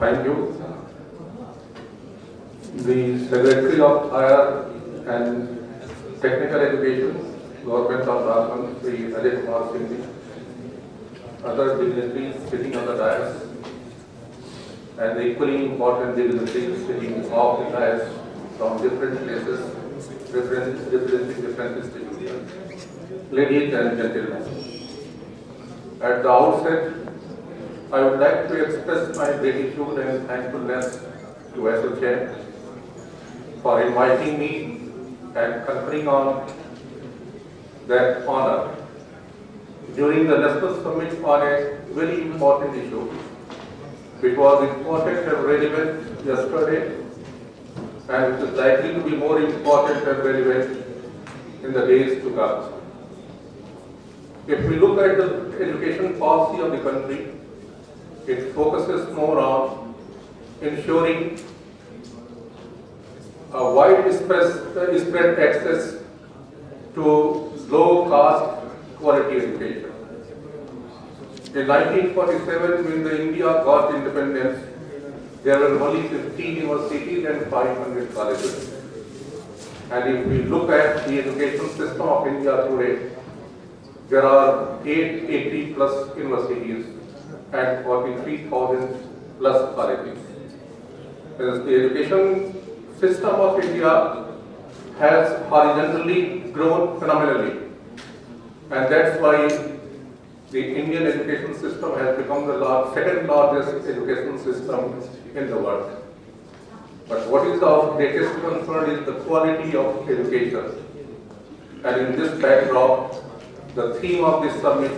Thank you. The Secretary of Higher and Technical Education, Government of Jharkhand, Sri Ajay Kumar Singh, other dignitaries sitting on the dais, and the equally important dignitaries sitting off the dais from different places, representing different institutions, ladies and gentlemen. At the outset, I would like to express my gratitude and thankfulness to ASSOCHAM for inviting me and conferring on that honor during the National Summit on a very important issue, which was important and relevant yesterday, and which is likely to be more important and relevant in the days to come. If we look at the education policy of the country, it focuses more on ensuring a widespread access to low-cost quality education. In 1947, when the India got independence, there were only 15 universities and 500 colleges. And if we look at the education system of India today, there are 880 plus universities and 43,000 plus colleges. The education system of India has horizontally grown phenomenally, and that's why the Indian education system has become the second largest education system in the world. But what is of greatest concern is the quality of education. And in this backdrop, the theme of this summit,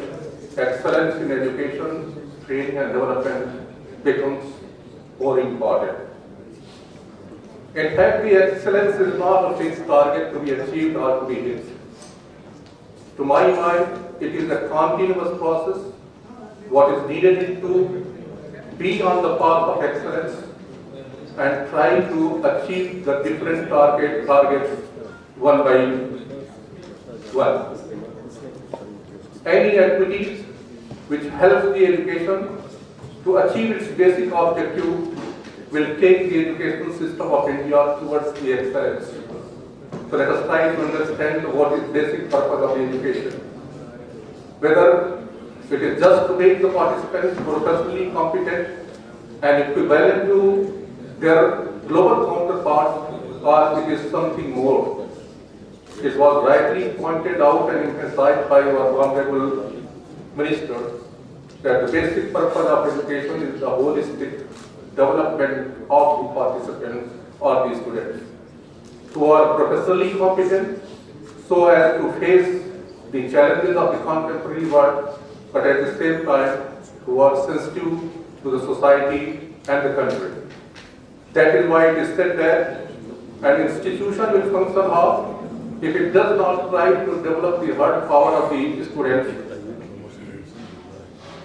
excellence in education, training and development, becomes more important. In fact, the excellence is not a fixed target to be achieved or to be hit. To my mind, it is a continuous process. What is needed is to be on the path of excellence and try to achieve the different targets one by one. Any activity which helps the education to achieve its basic objective will take the educational system of India towards the excellence. So let us try to understand what is basic purpose of the education. Whether it is just to make the participants professionally competent and equivalent to their global counterparts, or it is something more. It was rightly pointed out and emphasized by our Honorable Minister that the basic purpose of education is the holistic development of the participants or the students, who are professionally competent so as to face the challenges of the contemporary world, but at the same time who are sensitive to the society and the country. That is why it is said that an institution will function how if it does not try to develop the hard power of the students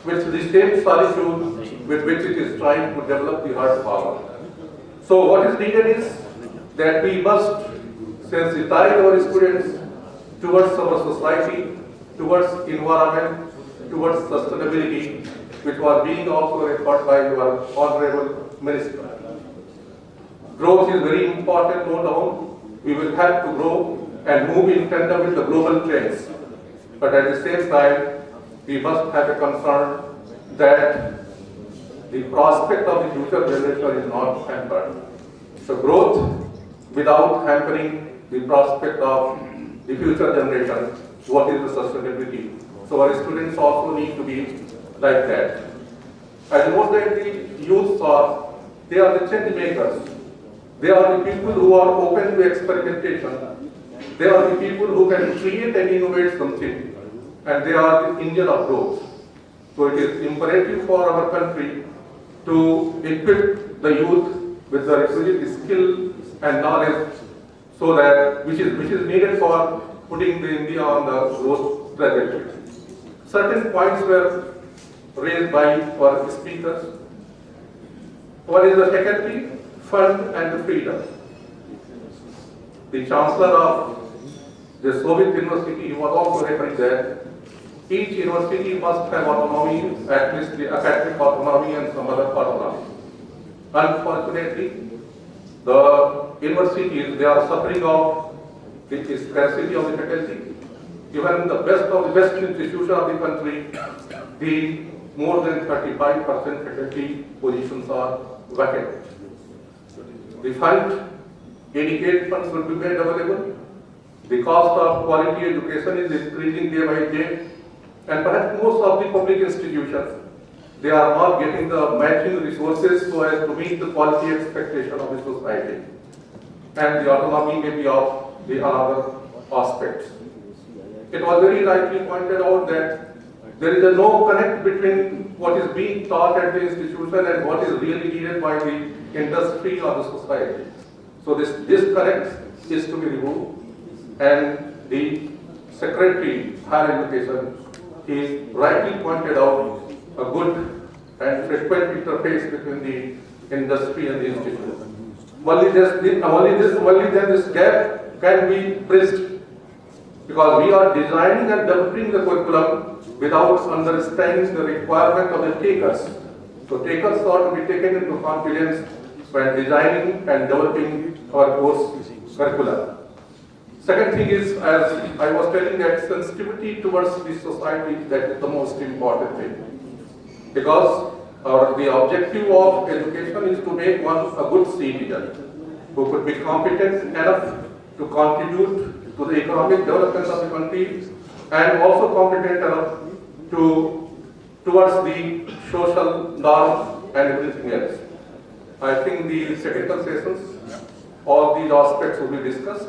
with the same solitude with which it is trying to develop the hard power. So what is needed is that we must sensitize our students towards our society, towards environment, towards sustainability, which was being also referred by our Honorable Minister. Growth is very important, no doubt. We will have to grow and move in tandem with the global trends. But at the same time, we must have a concern that the prospect of the future generation is not hampered. So growth without hampering the prospect of the future generation, what is the sustainability? So our students also need to be like that. And more than the youth they are the change makers. They are the people who are open to experimentation. They are the people who can create and innovate something. And they are the engine of growth. So it is imperative for our country to equip the youth with the requisite skill and knowledge, so that which is needed for putting the India on the growth trajectory. Certain points were raised by our speakers. One is the faculty, fund and the freedom. The Chancellor of the Soviet University was also referring that each university must have autonomy, at least the academic autonomy and some other autonomy. Unfortunately, the universities, they are suffering of the scarcity of the faculty. Even the best of the best institutions of the country, the more than 35% faculty positions are vacant. The fund, dedicated funds will be made available. The cost of quality education is increasing day by day, and perhaps most of the public institutions, they are not getting the matching resources so as to meet the quality expectation of the society. And the autonomy may be of the other aspects. It was very rightly pointed out that there is no connect between what is being taught at the institution and what is really needed by the industry or the society. So this disconnect is to be removed, and the Secretary Higher Education, he rightly pointed out a good and frequent interface between the industry and the institution. Only then this gap can be bridged, because we are designing and developing the curriculum without understanding the requirement of the takers. So takers ought to be taken into confidence when designing and developing our course curriculum. Second thing is, as I was telling, that sensitivity towards the society, that is the most important thing. Because the objective of education is to make one a good citizen who could be competent enough to contribute to the economic development of the country, and also competent enough towards the social norms and everything else. I think the technical sessions, all these aspects will be discussed.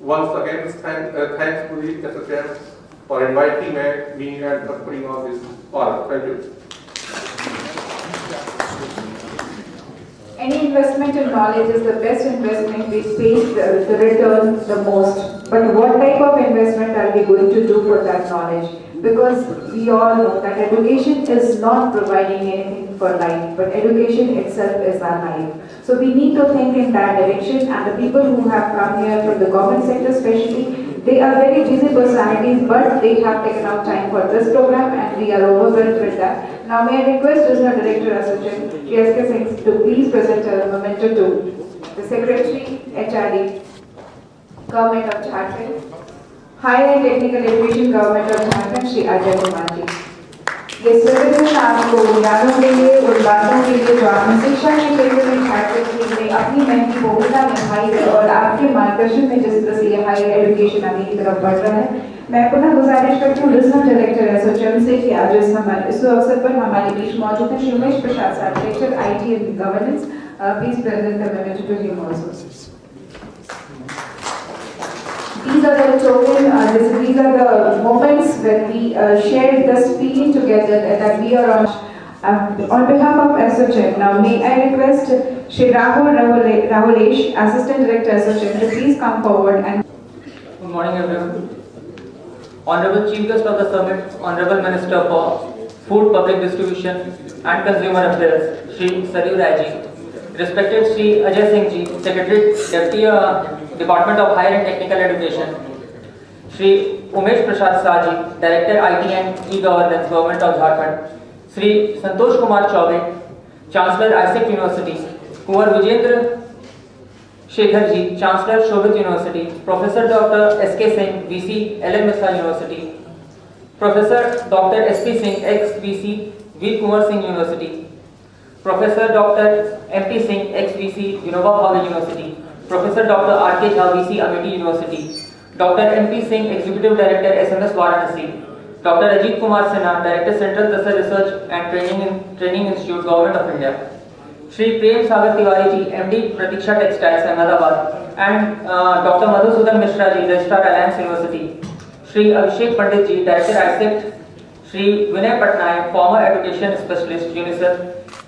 Once again, thanks to the ASSOCHAM for inviting me and conferring on this honor. Thank you. Any investment in knowledge is the best investment which pays the return the most. But what type of investment are we going to do for that knowledge? Because we all know that education is not providing anything for life, but education itself is our life. So we need to think in that direction, and the people who have come here from the government sector especially, they are very busy personalities, but they have taken out time for this program, and we are overwhelmed with that. Now may I request Regional Director ASSOCHAM, Shri Singh, to please present a memento to the Secretary, HRD, Government of Jharkhand, Higher and Technical Education Government of Jharkhand, Shri Ajay Kumar ji. ये सर्वजन आपको ज्ञानों के लिए और बातों के लिए जो आपने शिक्षा के क्षेत्र में छात्रों के लिए अपनी महंगी भूमिका निभाई है, और आपके मार्गदर्शन में जिस तरह से ये हायर एजुकेशन आगे की तरफ बढ़ रहा है, मैं पुनः गुजारिश करती हूँ रीजनल डायरेक्टर ASSOCHAM से कि आज इस अवसर पर हमारे बीच मौजूद हैं Shri Umesh Prasad sahab, director IT and governance, please present the memorandum to him also. These are the token, these are the moments when we shared this feeling together that we are on behalf of ASSOCHAM. Now may I request Shri Rahulesh, Assistant Director ASSOCHAM, to please come forward and... Good morning everyone. Honorable Chief Guest of the Summit, Honorable Minister for Food, Public Distribution and Consumer Affairs, Shri Saryu Rai, respected Shri Ajay Singh ji, Secretary, Deputy Department of Higher and Technical Education, Shri Umesh Prasad Saji, Director IT and E-Governance, Government of Jharkhand, Shri Santosh Kumar Chaubey, Chancellor ISEC University, Kunwar Vijendra Shekhar ji, Chancellor Shobhit University, Professor Dr. S.K. Singh, VC, LM Misra University, Professor Dr. S.P. Singh, ex-VC, V. Kunwar Singh University, Professor Dr. M.T. Singh, ex-VC, Vinoba Bhave University, Professor Dr. R.K. Jha, VC, Amity University, Dr. M.P. Singh, Executive Director, SMS Varanasi, Dr. Ajit Kumar Sinha, Director, Central Dasar Research and Training Institute, Government of India, Shri Prem Sagar Tiwari ji, MD, Pratiksha Textiles, Ahmedabad, and Dr. Madhusudan Mishra ji, Registrar, Alliance University, Shri Abhishek Pandit ji, Director, ISEC, Shri Vinay Patnaik, former Education Specialist, UNICEF,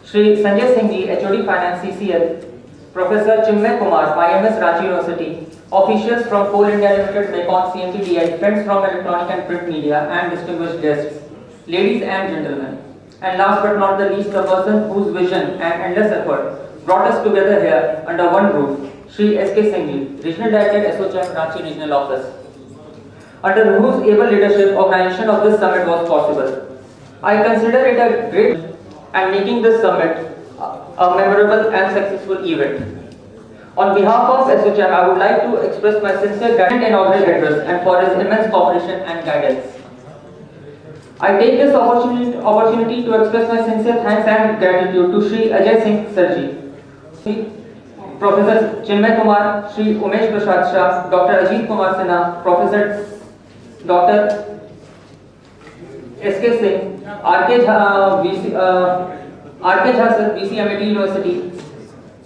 Shri Sanjay Singh ji, HOD Finance, CCL, Professor Chinmay Kumar, IMS Ranchi University, officials from Coal India Limited, Mekong, CNTDI, friends from electronic and print media, and distinguished guests, ladies and gentlemen. And last but not the least, the person whose vision and endless effort brought us together here under one roof, Shri S.K. Singh ji, Regional Director, ASSOCHAM, Ranchi Regional Office, under whose able leadership, organization of this summit was possible. I consider it a great and making this summit a memorable and successful event. On behalf of ASSOCHAM, I would like to express my sincere gratitude inaugural address and for his immense cooperation and guidance. I take this opportunity to express my sincere thanks and gratitude to Shri Ajay Singh Sarji, Professor Chinmay Kumar, Shri Umesh Prasad Shah, Dr. Ajit Kumar Sinha, Professor Dr. S.K. Singh, R.K. Jha sir, VC Amity University,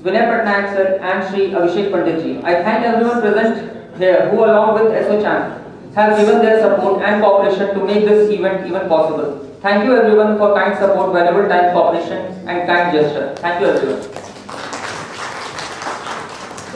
Vinay Patnaik sir, and Shri Abhishek Pandit ji. I thank everyone present here who along with ASSOCHAM have given their support and cooperation to make this event even possible. Thank you everyone for kind support, valuable time, cooperation and kind gesture. Thank you everyone.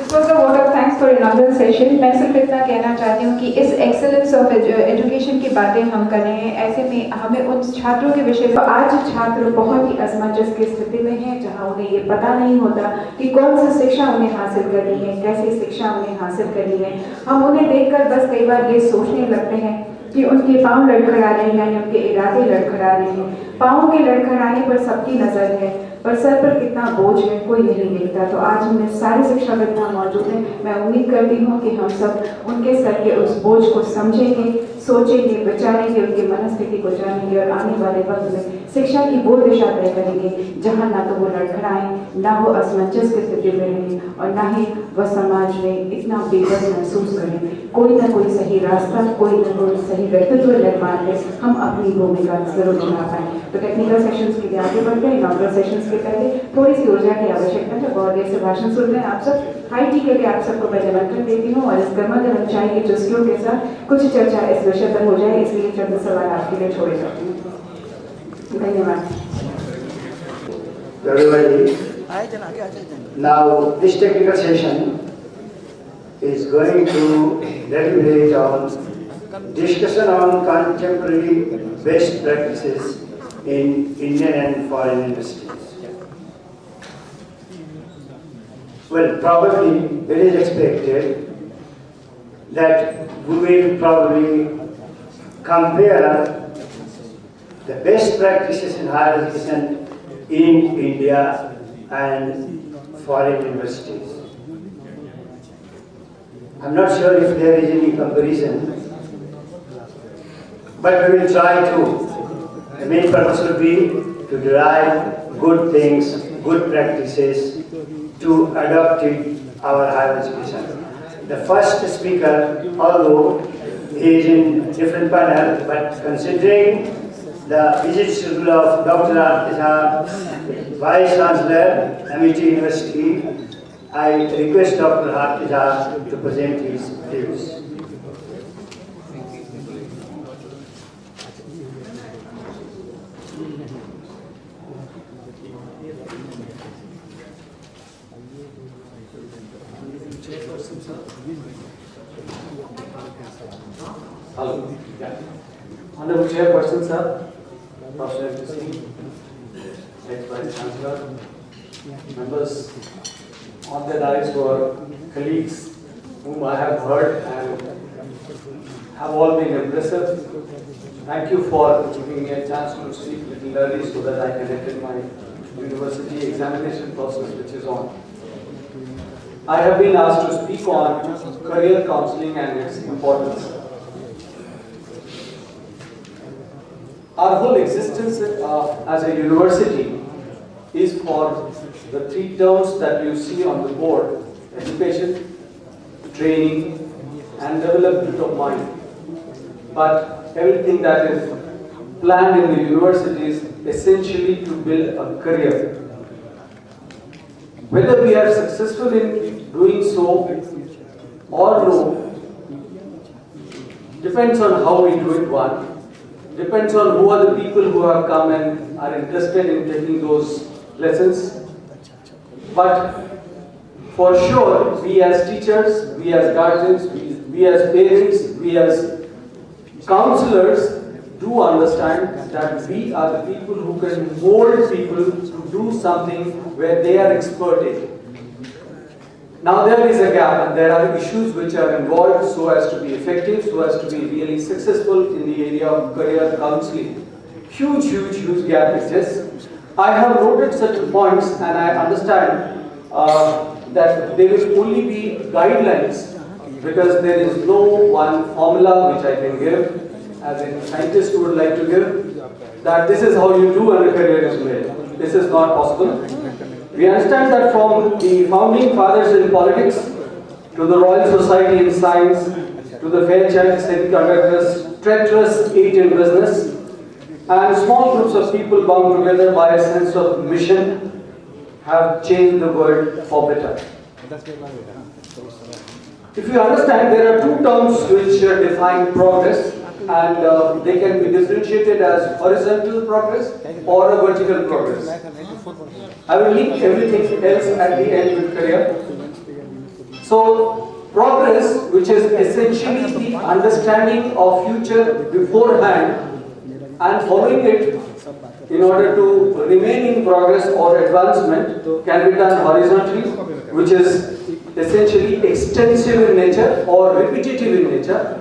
This was a vote of thanks for inaugural session. मैं सिर्फ इतना कहना चाहती हूँ कि इस excellence of education की बातें हम कर रहे हैं, ऐसे में हमें उन छात्रों के विषय में आज छात्र बहुत ही असमंजस की स्थिति में हैं, जहाँ उन्हें ये पता नहीं होता कि कौन सी शिक्षा उन्हें हासिल करनी है, कैसी शिक्षा उन्हें हासिल करनी है। हम उन्हें देखकर बस कई बार ये सोचने लगते हैं कि उनके पाँव लड़खड़ा रहे हैं, यानी उनके इरादे लड़खड़ा रहे हैं। पाँव के लड़खड़ाने पर सबकी नजर है, पर सर पर कितना बोझ है कोई नहीं देखता। तो आज हमें सारे शिक्षाविद यहाँ मौजूद हैं। मैं उम्मीद करती हूँ कि हम सब उनके सर के उस बोझ को समझेंगे, सोचेंगे, विचारेंगे, उनकी मनस्थिति को जानेंगे और आने वाले वक्त में शिक्षा की वो दिशा तय करेंगे जहाँ ना तो वो लड़खड़ाएं, ना वो असमंजस की स्थिति में रहें और ना ही वह समाज में इतना बेबस महसूस करें। कोई ना कोई सही रास्ता, कोई ना कोई सही व्यक्तित्व निर्माण में हम अपनी भूमिका जरूर निभा पाएं। तो टेक्निकल सेशंस के लिए आगे बढ़ते हैं। इनॉग्रल सेशंस के पहले थोड़ी सी ऊर्जा की आवश्यकता है। बहुत देर से भाषण सुन रहे हैं आप सब। हाई टी के लिए आप सबको मैं निमंत्रण देती हूँ और इस गर्मा-गर्म चाय की चुस्कियों के साथ कुछ चर्चा इस विषय पर हो जाए, इसलिए चंद सवाल आपके लिए छोड़े जाते हैं। धन्यवाद। Now this technical session is going to deliberate on discussion on contemporary best practices in Indian and foreign universities. Well, probably it is expected that we will probably compare the best practices in higher education in India and foreign universities. I'm not sure if there is any comparison, but we will try to. The main purpose will be to derive good things, good practices, to adopt it our higher education. The first speaker, although he is in different panel, but considering the visit schedule of Dr. Artija, Vice Chancellor, Amity University, I request Dr. Artija to present his views. Hello. Honorable Chairperson, sir, Professor Singh, ex-Vice Chancellor, members on the dais who are colleagues whom I have heard and have all been impressive. Thank you for giving me a chance to speak a little early so that I can attend my university examination process which is on. I have been asked to speak on career counseling and its importance. Our whole existence as a university is for the three terms that you see on the board: education, training, and development of mind. But everything that is planned in the university is essentially to build a career. Whether we are successful in doing so or no depends on how we do it, one. Depends on who are the people who have come and are interested in taking those lessons. But for sure, we as teachers, we as guardians, we as parents, we as counselors do understand that we are the people who can mold people to do something where they are expert in. Now there is a gap and there are issues which are involved so as to be effective, so as to be really successful in the area of career counseling. Huge gap exists. I have noted certain points and I understand that there will only be guidelines because there is no one formula which I can give as a scientist would like to give, that this is how you do and a career is made. This is not possible. We understand that from the founding fathers in politics to the Royal Society in Science to the Fairchild Semiconductors, treacherous age in business, and small groups of people bound together by a sense of mission have changed the world for better. If you understand, there are two terms which define progress, and they can be differentiated as horizontal progress or a vertical progress. I will link everything else at the end with career. So, progress, which is essentially the understanding of future beforehand and following it in order to remain in progress or advancement, can be done horizontally, which is essentially extensive in nature or repetitive in nature,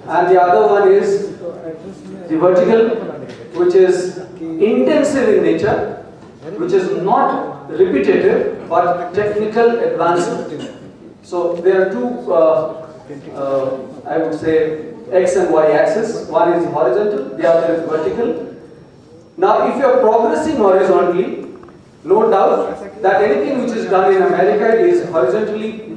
and the other one is the vertical, which is intensive in nature, which is not repetitive but technical advancement. So there are two, I would say, X and Y axis. One is horizontal, the other is vertical. Now, if you are progressing horizontally, no doubt that anything which is done in America is horizontally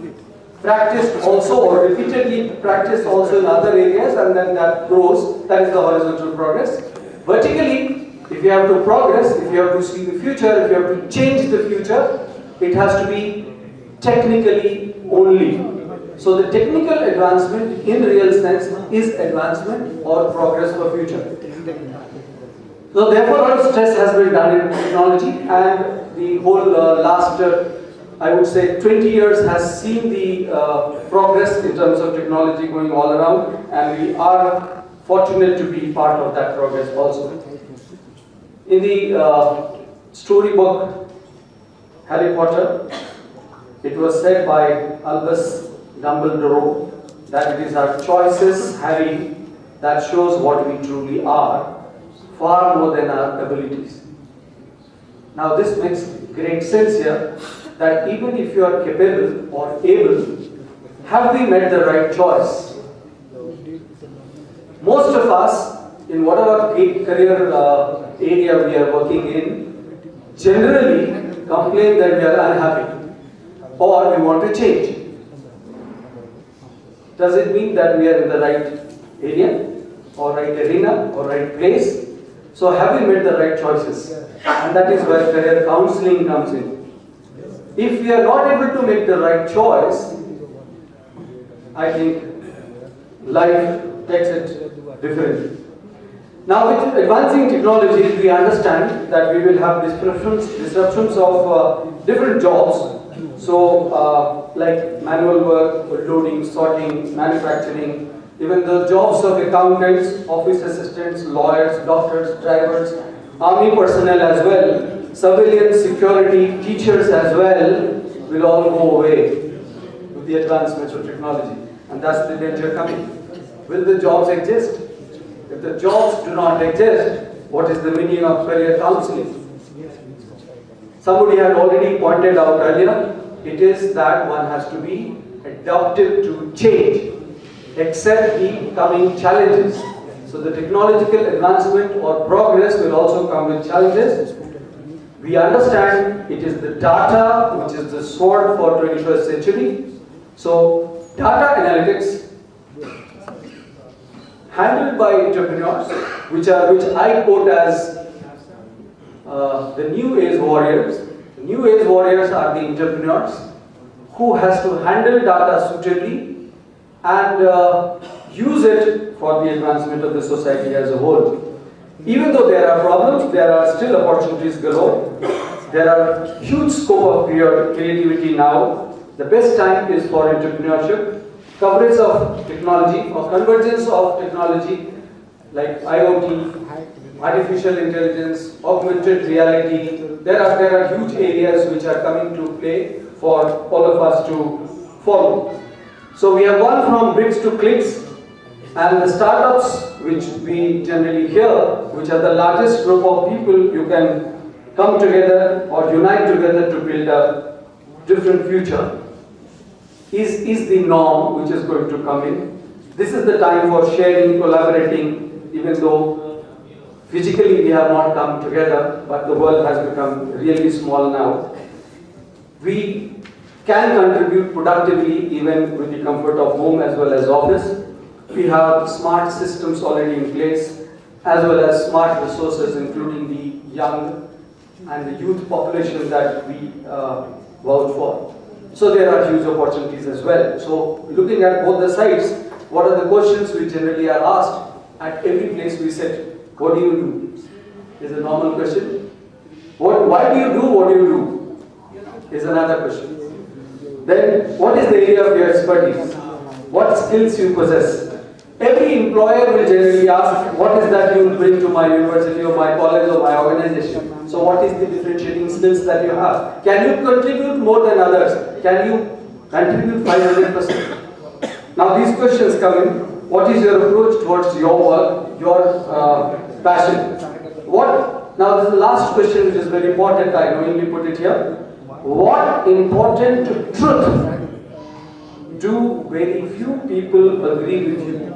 practiced also or repeatedly practiced also in other areas, and then that grows. That is the horizontal progress. Vertically, if you have to progress, if you have to see the future, if you have to change the future, it has to be technically only. So the technical advancement in real sense is advancement or progress for future. So therefore, a lot of stress has been done in technology, and the whole last, I would say, 20 years has seen the progress in terms of technology going all around, and we are fortunate to be part of that progress also. In the storybook Harry Potter, it was said by Albus Dumbledore that it is our choices, Harry, that shows what we truly are, far more than our abilities. Now this makes great sense here, that even if you are capable or able, have we made the right choice? Most of us, in whatever career area we are working in, generally complain that we are unhappy or we want to change. Does it mean that we are in the right area or right arena or right place? So have we made the right choices? And that is where career counseling comes in. If we are not able to make the right choice, I think life takes it differently. Now with advancing technologies, we understand that we will have disruptions of different jobs. So like manual work, loading, sorting, manufacturing, even the jobs of accountants, office assistants, lawyers, doctors, drivers, army personnel as well, civilian security, teachers as well, will all go away with the advancements of technology. And that's the danger coming. Will the jobs exist? If the jobs do not exist, what is the meaning of career counseling? Somebody had already pointed out earlier, it is that one has to be adaptive to change, accept the coming challenges. So the technological advancement or progress will also come with challenges. We understand it is the data which is the sword for 21st century. So data analytics handled by entrepreneurs, which I quote as the new age warriors. The new age warriors are the entrepreneurs who has to handle data suitably and use it for the advancement of the society as a whole. Even though there are problems, there are still opportunities galore. There are huge scope of creativity now. The best time is for entrepreneurship. Coverage of technology or convergence of technology like IoT, artificial intelligence, augmented reality. There are huge areas which are coming to play for all of us to follow. So we have gone from bricks to clicks, and the startups which we generally hear, which are the largest group of people you can come together or unite together to build a different future is the norm which is going to come in. This is the time for sharing, collaborating, even though physically we have not come together, but the world has become really small now. We can contribute productively even with the comfort of home as well as office. We have smart systems already in place, as well as smart resources, including the young and the youth population that we vouch for. So there are huge opportunities as well. So looking at both the sides, what are the questions we generally are asked at every place we sit? What do you do? Is a normal question. Why do you do what do you do? Is another question. Then what is the area of your expertise? What skills you possess? Every employer will generally ask, what is that you bring to my university or my college or my organization? So what is the differentiating skills that you have? Can you contribute more than others? Can you contribute 500%? Now these questions come in. What is your approach towards your work, your passion? Now this is the last question, which is very important. I knowingly put it here. What important truth do very few people agree with you?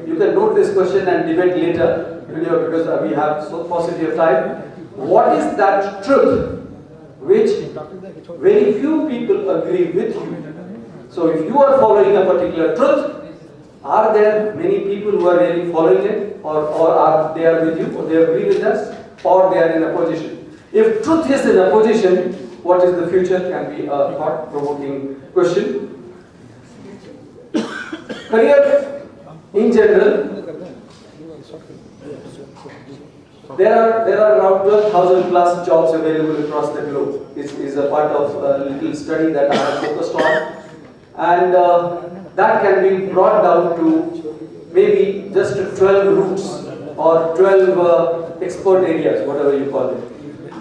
You can note this question and debate later, because we have so paucity of time. What is that truth which very few people agree with you? So if you are following a particular truth, are there many people who are really following it, or are they are with you, or they agree with us, or they are in opposition? If truth is in opposition, what is the future can be a thought-provoking question. Career in general, there are around 12,000 plus jobs available across the globe. This is a part of a little study that I have focused on, and that can be brought down to maybe just 12 routes or 12 expert areas, whatever you call it.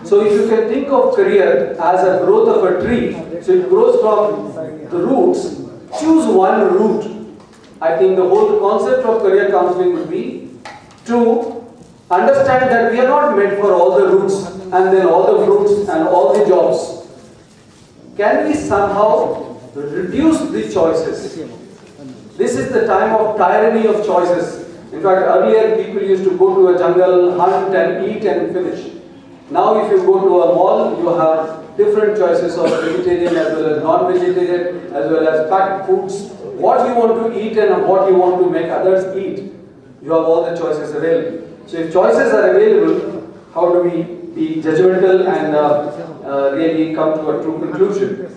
So if you can think of career as a growth of a tree, so it grows from the roots, choose one root. I think the whole concept of career counseling would be to understand that we are not meant for all the roots and then all the fruits and all the jobs. Can we somehow reduce the choices? This is the time of tyranny of choices. In fact, earlier people used to go to a jungle, hunt and eat and finish. Now if you go to a mall, you have different choices of vegetarian as well as non-vegetarian, as well as packed foods. What you want to eat and what you want to make others eat. You have all the choices available. So if choices are available, how do we be judgmental and really come to a true conclusion?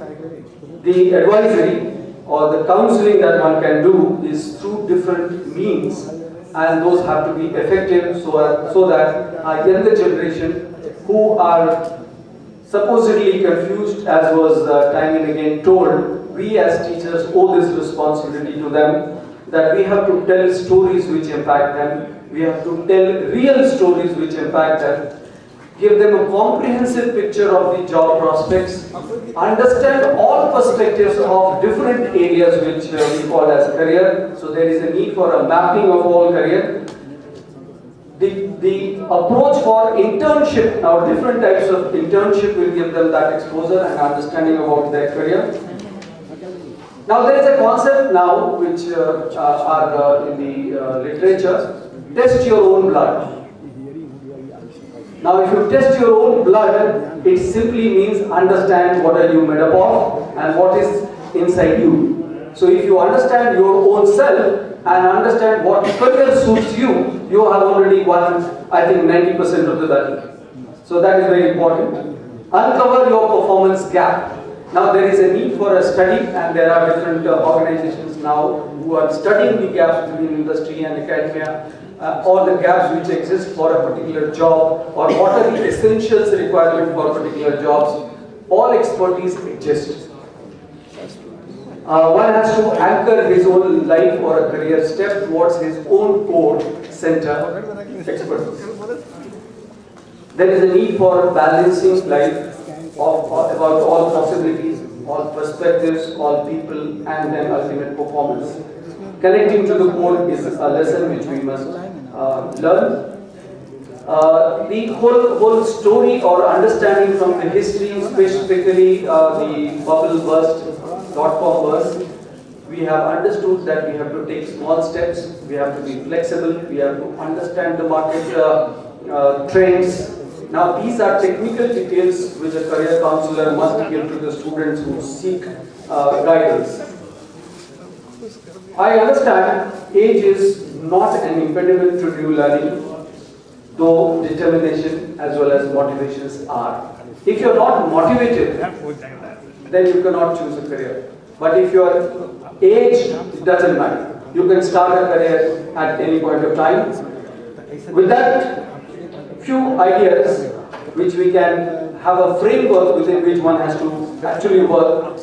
The advisory or the counseling that one can do is through different means, and those have to be effective so that our younger generation who are supposedly confused, as was time and again told, we as teachers owe this responsibility to them, that we have to tell stories which impact them, we have to tell real stories which impact them, give them a comprehensive picture of the job prospects, understand all perspectives of different areas which we call as career. So there is a need for a mapping of all career. The approach for internship, now different types of internship will give them that exposure and understanding about their career. Now there is a concept now which are in the literature, test your own blood. Now if you test your own blood, it simply means understand what are you made up of and what is inside you. So if you understand your own self and understand what career suits you, you have already won, I think, 90% of the battle. So that is very important. Uncover your performance gap. Now there is a need for a study, and there are different organizations now who are studying the gaps between industry and academia, or the gaps which exist for a particular job, or what are the essentials requirement for particular jobs. All expertise exists. One has to anchor his own life or a career step towards his own core center expertise. There is a need for balancing life about all possibilities, all perspectives, all people, and then ultimate performance. Connecting to the core is a lesson which we must learn. The whole story or understanding from the history, specifically the bubble burst, dot-com burst, we have understood that we have to take small steps, we have to be flexible, we have to understand the market trends. Now these are technical details which a career counselor must give to the students who seek guidance. I understand age is not an impediment to new learning, though determination as well as motivations are. If you are not motivated, then you cannot choose a career. But if your age, it doesn't matter. You can start a career at any point of time. With that, few ideas which we can have a framework within which one has to actually work.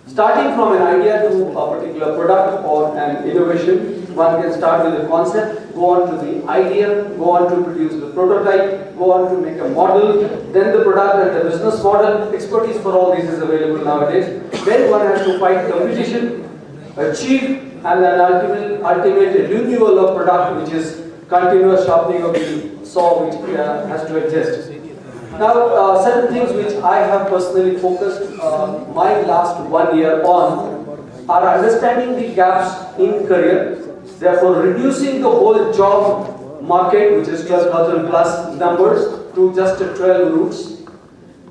Starting from an idea to a particular product or an innovation, one can start with the concept, go on to the idea, go on to produce the prototype, go on to make a model, then the product and the business model. Expertise for all these is available nowadays. Then one has to fight competition, achieve, and then ultimate renewal of product, which is continuous sharpening of the saw, which has to exist. Now, certain things which I have personally focused my last 1 year on are understanding the gaps in career, therefore reducing the whole job market, which is 12,000 plus numbers, to just 12 routes.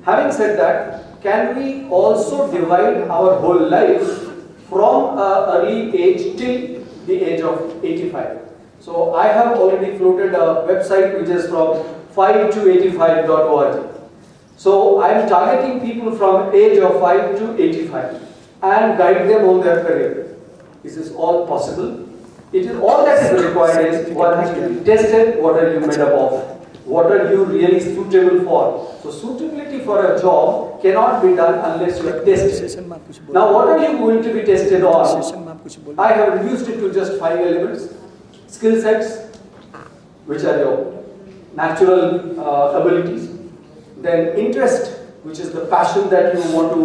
Having said that, can we also divide our whole life from early age till the age of 85? So I have already floated a website which is from 5to85.org. So I am targeting people from age of 5 to 85 and guide them on their career. This is all possible. It is all that is required is one has to be tested. What are you made up of? What are you really suitable for? So suitability for a job cannot be done unless you are tested. Now what are you going to be tested on? I have reduced it to just 5 elements. Skill sets, which are your natural abilities. Then interest, which is the passion that you want to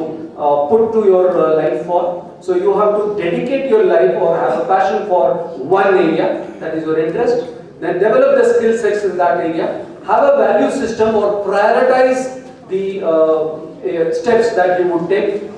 put to your life for. So you have to dedicate your life or have a passion for one area, that is your interest. Then develop the skill sets in that area. Have a value system or prioritize the steps that you would take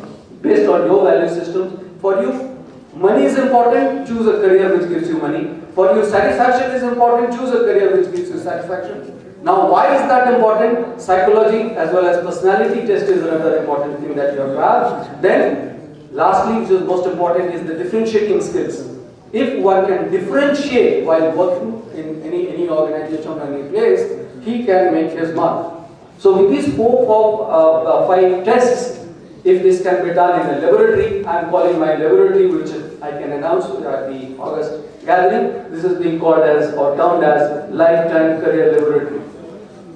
based on your value system. For you, money is important, choose a career which gives you money. For you, satisfaction is important, choose a career which gives you satisfaction. Now, why is that important? Psychology as well as personality test is another important thing that you have to have. Then, lastly, which is most important, is the differentiating skills. If one can differentiate while working in any organization or any place, he can make his mark. So, with these 4 or 5 tests, if this can be done in a laboratory, I am calling my laboratory, which I can announce at the August gathering. This is being called as or termed as Lifetime Career Laboratory.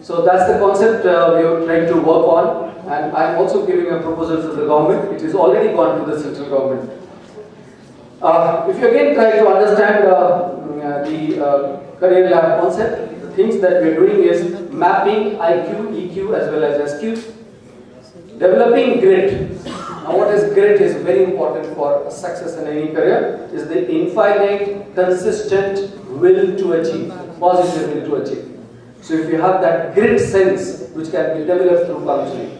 So that's the concept we are trying to work on, and I am also giving a proposal to the government. It is already gone to the central government. If you again try to understand the career lab concept, the things that we are doing is mapping IQ, EQ as well as SQ. Developing grit. Now what is grit is very important for success in any career, is the infinite, consistent will to achieve, positive will to achieve. So if you have that grit sense, which can be developed through counseling.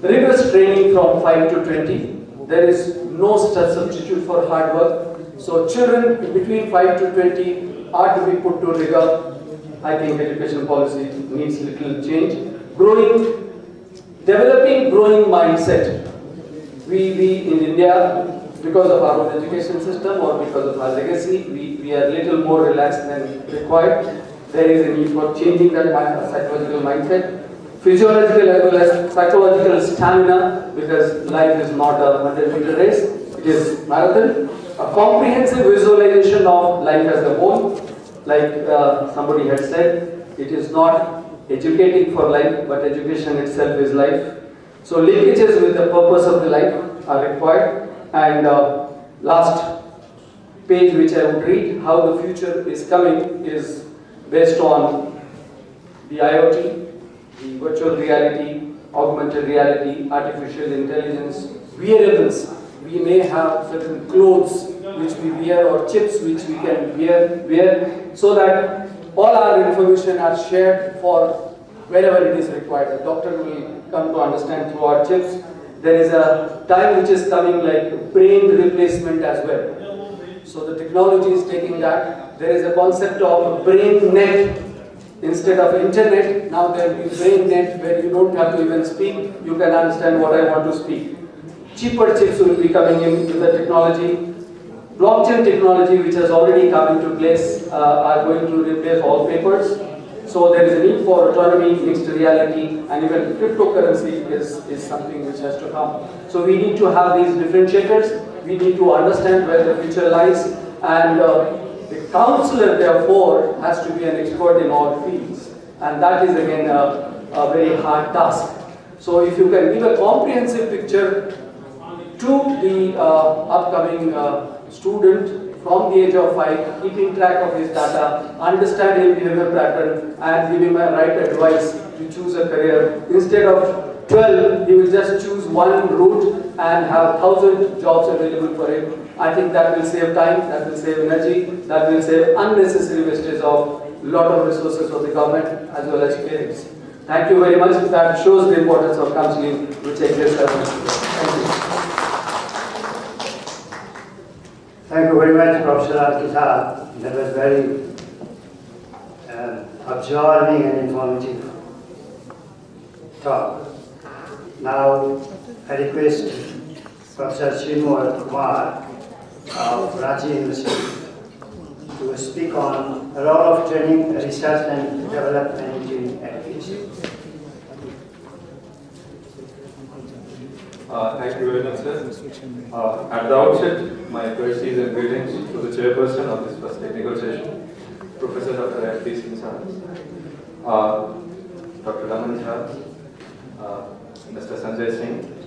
Rigorous training from 5 to 20. There is no such substitute for hard work. So children between 5 to 20 are to be put to rigor. I think education policy needs little change. Developing growing mindset. We in India, because of our own education system or because of our legacy, we are a little more relaxed than required. There is a need for changing that psychological mindset. Physiological as well as psychological stamina, because life is not a 100-meter race, it is marathon. A comprehensive visualization of life as a whole, like somebody had said, it is not educating for life, but education itself is life. So linkages with the purpose of the life are required. And last page which I would read, how the future is coming, is based on the IoT, the virtual reality, augmented reality, artificial intelligence, wearables. We may have certain clothes which we wear or chips which we can wear so that all our information are shared for wherever it is required. The doctor will come to understand through our chips. There is a time which is coming like brain replacement as well. So the technology is taking that. There is a concept of a brain net. Instead of internet, now there will be brain net where you don't have to even speak. You can understand what I want to speak. Cheaper chips will be coming in with the technology. Blockchain technology, which has already come into place, are going to replace all papers. So there is a need for autonomy, mixed reality, and even cryptocurrency is something which has to come. So we need to have these differentiators. We need to understand where the future lies, and the counselor, therefore, has to be an expert in all fields. And that is again a very hard task. So if you can give a comprehensive picture to the upcoming student from the age of 5, keeping track of his data, understand his behavior pattern, and give him a right advice to choose a career. Instead of 12, he will just choose one route and have 1,000 jobs available for him. I think that will save time, that will save energy, that will save unnecessary wastage of a lot of resources of the government as well as parents. Thank you very much. That shows the importance of counseling which exists as well. Thank you. Thank you very much, Professor Al-Kitab. That was very absorbing and informative talk. Now, I request Professor Srinivas Kumar of Ranchi University to speak on the role of training, research and development in education. Thank you very much, sir. At the outset, my courtesies and greetings to the chairperson of this first technical session, Professor Dr. F.P. Singh sir, Dr. Raman Jha, Mr. Sanjay Singh.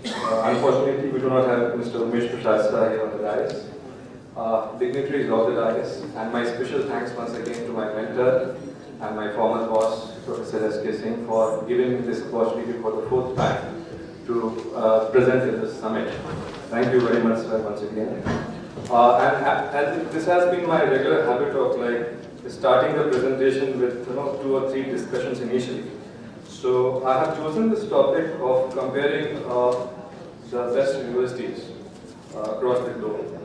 Unfortunately, we do not have Mr. Umesh Prasad sir here on the dais. Dignitaries of the dais, and my special thanks once again to my mentor and my former boss, Professor S.K. Singh, for giving me this opportunity for the 4th time to present in this summit. Thank you very much, sir, once again. And this has been my regular habit of starting the presentation with 2 or 3 discussions initially. So I have chosen this topic of comparing the best universities across the globe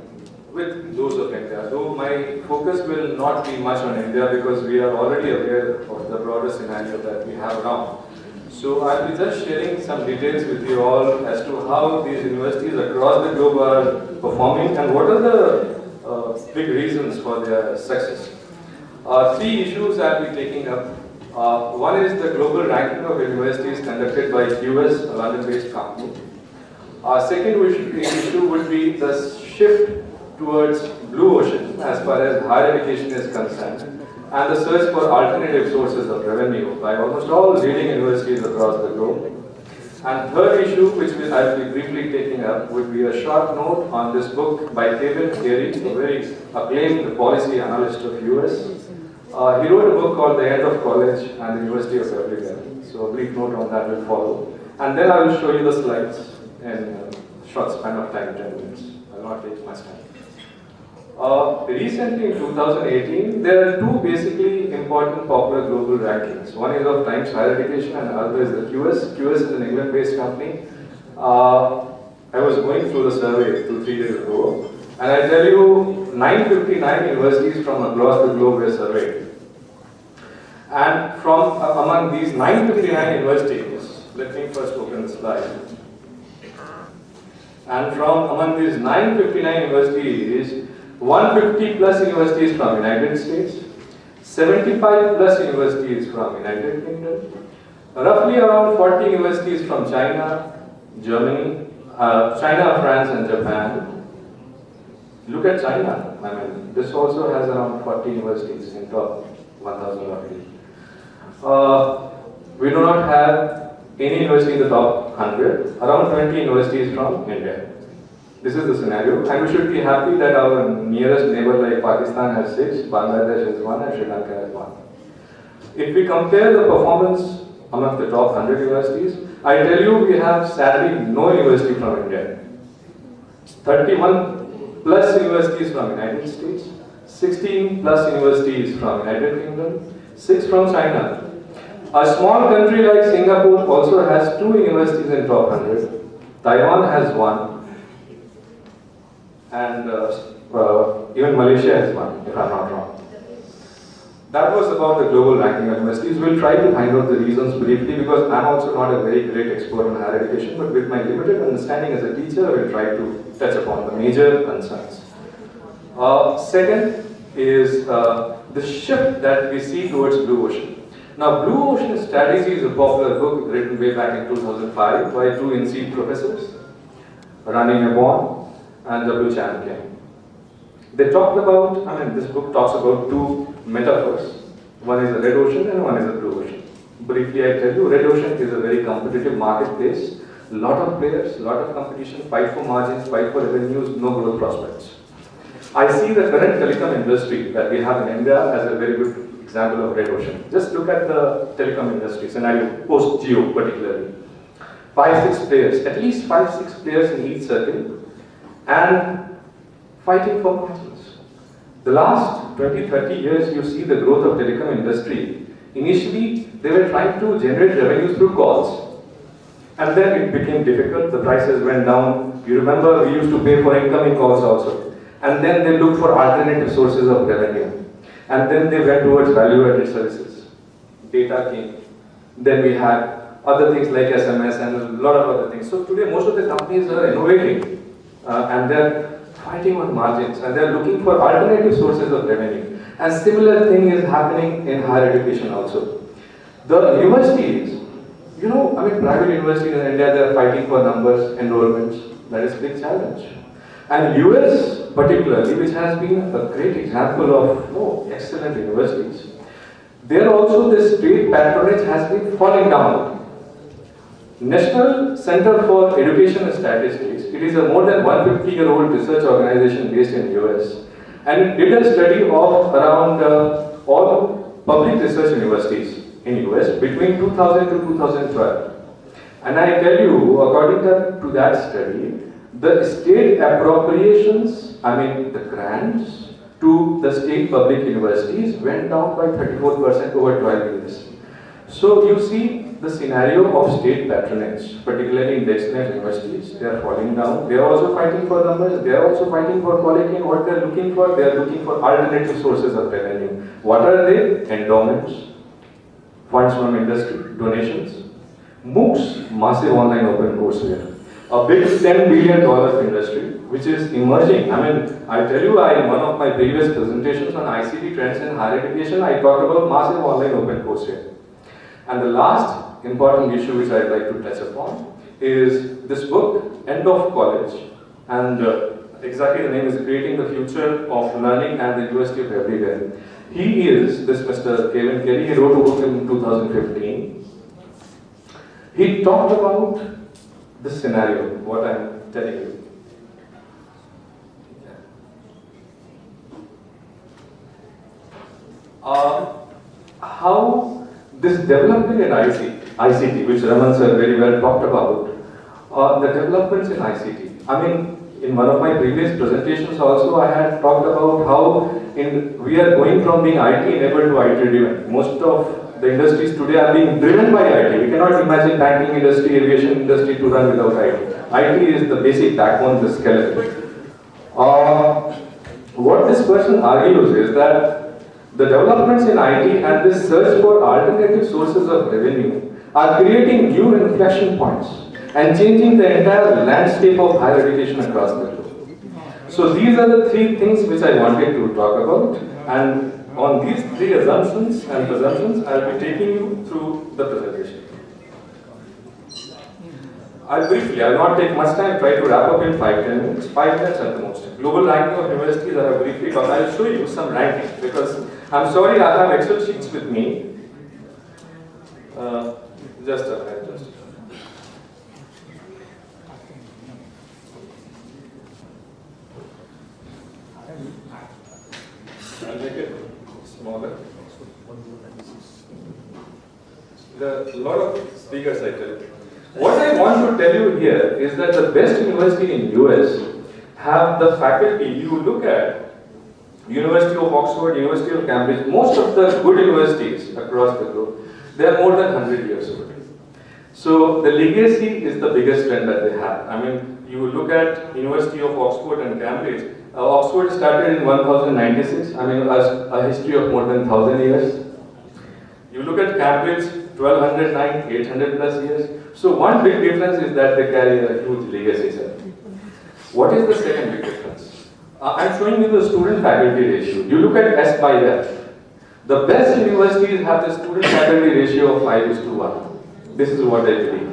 with those of India. Though my focus will not be much on India because we are already aware of the broader scenario that we have now. So I'll be just sharing some details with you all as to how these universities across the globe are performing and what are the big reasons for their success. 3 issues I'll be taking up. One is the global ranking of universities conducted by US, a London-based company. Second issue would be the shift towards blue ocean as far as higher education is concerned, and the search for alternative sources of revenue by almost all leading universities across the globe. And third issue, which I'll be briefly taking up, would be a short note on this book by Kevin Carey, a very acclaimed policy analyst of US. He wrote a book called The End of College and the University of Everywhere. So a brief note on that will follow. And then I will show you the slides in a short span of time, 10 minutes. I will not take much time. Recently in 2018, there are 2 basically important popular global rankings. One is of Times Higher Education and another is the QS. QS is an England-based company. I was going through the survey 2-3 days ago, and I tell you, 959 universities from across the globe were surveyed. And from among these 959 universities, let me first open the slide. And from among these 959 universities, 150 plus universities from United States, 75 plus universities from United Kingdom, roughly around 40 universities from China, Germany, China, France and Japan. Look at China, I mean, this also has around 40 universities in top 1000 roughly. We do not have any university in the top 100, around 20 universities from India. This is the scenario, and we should be happy that our nearest neighbor like Pakistan has 6, Bangladesh has 1 and Sri Lanka has 1. If we compare the performance among the top 100 universities, I tell you we have sadly no university from India. 31 plus universities from United States, 16 plus universities from United Kingdom, 6 from China. A small country like Singapore also has 2 universities in top 100. Taiwan has 1, and even Malaysia has 1, if I'm not wrong. That was about the global ranking of universities. We'll try to find out the reasons briefly, because I'm also not a very great expert in higher education, but with my limited understanding as a teacher, I will try to touch upon the major concerns. Second is the shift that we see towards blue ocean. Now, Blue Ocean Strategy is a popular book written way back in 2005 by 2 NC professors, Ranchi and CHANAKYA. They talked about, this book talks about 2 metaphors. One is the red ocean and one is the blue ocean. Briefly, I tell you, red ocean is a very competitive marketplace. A lot of players, a lot of competition, fight for margins, fight for revenues, no growth prospects. I see the current telecom industry that we have in India as a very good example of red ocean. Just look at the telecom industry scenario, post-Geo particularly. 5-6 players, at least 5-6 players in each circle, and fighting for margins. The last 20-30 years, you see the growth of telecom industry. Initially, they were trying to generate revenues through calls, and then it became difficult. The prices went down. You remember, we used to pay for incoming calls also, and then they looked for alternative sources of revenue, and then they went towards value-added services. Data came. Then we had other things like SMS and a lot of other things. So today, most of the companies are innovating, and they're fighting on margins, and they're looking for alternative sources of revenue. And similar thing is happening in higher education also. The universities, private universities in India, they're fighting for numbers, enrollments. That is a big challenge. And US particularly, which has been a great example of excellent universities, there also the state patronage has been falling down. National Center for Education and Statistics, it is a more than 150-year-old research organization based in US, and it did a study of around all public research universities in US between 2000 to 2012. And I tell you, according to that study, the state appropriations, the grants to the state public universities went down by 34% over 12 years. So you see the scenario of state patronage, particularly in the excellent universities, they are falling down. They are also fighting for numbers, they are also fighting for quality, and what they are looking for, they are looking for alternative sources of revenue. What are they? Endowments, funds from industry, donations, MOOCs, massive online open courseware. A big $10 billion industry, which is emerging. I tell you, in one of my previous presentations on ICT trends in higher education, I talked about massive online open courseware. And the last important issue which I'd like to touch upon is this book, End of College, and exactly the name is Creating the Future of Learning at the University of Everywhere. He is this Mr. Kevin Kelly. He wrote a book in 2015. He talked about this scenario, what I'm telling you. How this development in ICT, which Raman sir very well talked about, the developments in ICT. In one of my previous presentations also, I had talked about how we are going from being IT enabled to IT driven. Most of the industries today are being driven by IT. We cannot imagine banking industry, aviation industry to run without IT. IT is the basic backbone, the skeleton. What this person argues is that the developments in IT and this search for alternative sources of revenue are creating new inflection points and changing the entire landscape of higher education across the globe. So these are the 3 things which I wanted to talk about, and on these 3 assumptions and presumptions, I will be taking you through the presentation. I will not take much time, try to wrap up in 5-10 minutes, 5 minutes at the most. Global ranking of universities, I have briefly talked. I will show you some rankings because I'm sorry I have Excel sheets with me. Just a minute. I'll make it smaller. There are a lot of speakers I tell you. What I want to tell you here is that the best university in US have the faculty. You look at University of Oxford, University of Cambridge, most of the good universities across the globe, they are more than 100 years old. So the legacy is the biggest trend that they have. I mean, you look at University of Oxford and Cambridge. Oxford started in 1096. I mean, a history of more than 1000 years. You look at Cambridge, 1209, 800 plus years. So one big difference is that they carry a huge legacy, sir. What is the second big difference? I'm showing you the student-faculty ratio. You look at S by F. The best universities have the student-faculty ratio of 5:1. This is what I believe.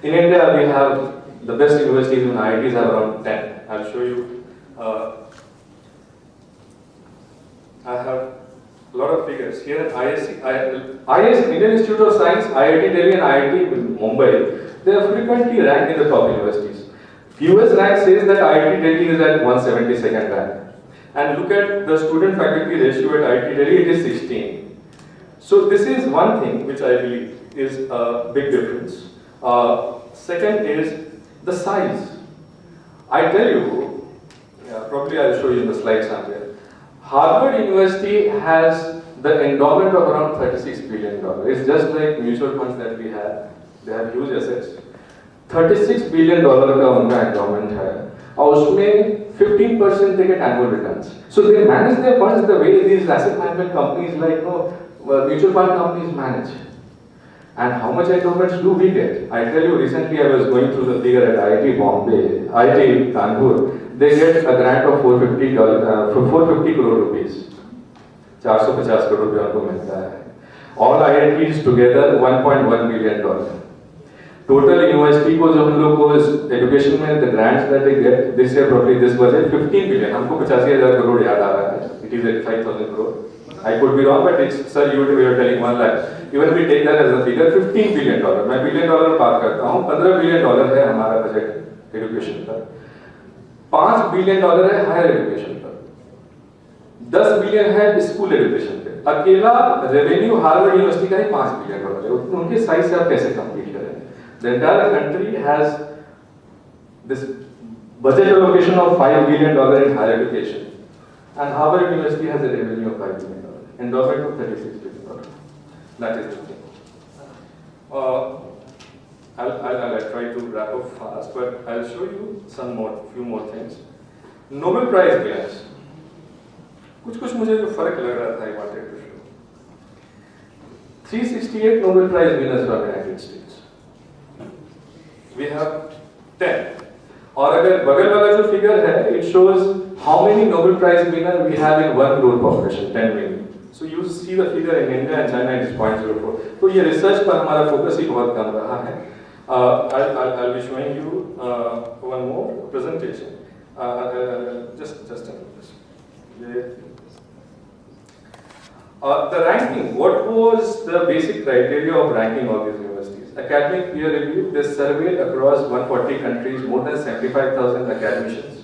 In India, we have the best universities and IITs have around 10. I'll show you. I have a lot of figures. Here at IISc, Indian Institute of Science, IIT Delhi and IIT Mumbai, they are frequently ranked in the top universities. US rank says that IIT Delhi is at 172nd rank. And look at the student-faculty ratio at IIT Delhi, it is 16. So this is one thing which I believe is a big difference. Second is the size. I tell you, probably I'll show you in the slide somewhere. Harvard University has the endowment of around $36 billion. It's just like mutual funds that we have. They have huge assets. $36 billion का उनका endowment है और उसमें 15% they get annual returns. So they manage their funds the way these asset management companies like mutual fund companies manage. And how much endowments do we get? I tell you, recently I was going through the figure at IIT Bombay, IIT Kanpur. They get a grant of 450 crore rupees. 450 crore रुपया उनको मिलता है. All IITs together 1.1 billion $. Total university को जो हम लोग को इस education में the grants that they get this year probably this budget 15 billion. हमको 85,000 crore याद आ रहा है. It is 85,000 crore. I could be wrong, but it's sir you were telling 1 lakh. Even we take that as a figure, $15 billion. मैं $1 billion बात करता हूँ. $15 billion है हमारा बजट education का. $5 billion है हायर एजुकेशन पर. 10 बिलियन है स्कूल एजुकेशन पे. अकेला रेवेन्यू हार्वर्ड यूनिवर्सिटी का ही $5 बिलियन है. उनके साइज से आप कैसे कंपीट करें? The entire country has this budget allocation of $5 billion in higher education, and Harvard University has a revenue of $5 billion, endowment of $36 billion. That is the thing. I'll try to wrap up fast, but I'll show you few more things. Nobel Prize winners. कुछ मुझे जो फर्क लग रहा था I wanted to show. 368 Nobel Prize winners from the United States. We have 10. और अगर बगल वाला जो फिगर है, it shows how many Nobel Prize winners we have in 1 crore population, 10 million. So you see the figure in India and China it is 0.04. तो ये research पर हमारा फोकस ही बहुत कम रहा है. I'll be showing you one more presentation. Just a minute. The ranking. What was the basic criteria of ranking all these universities? Academic peer review. They surveyed across 140 countries, more than 75,000 academicians.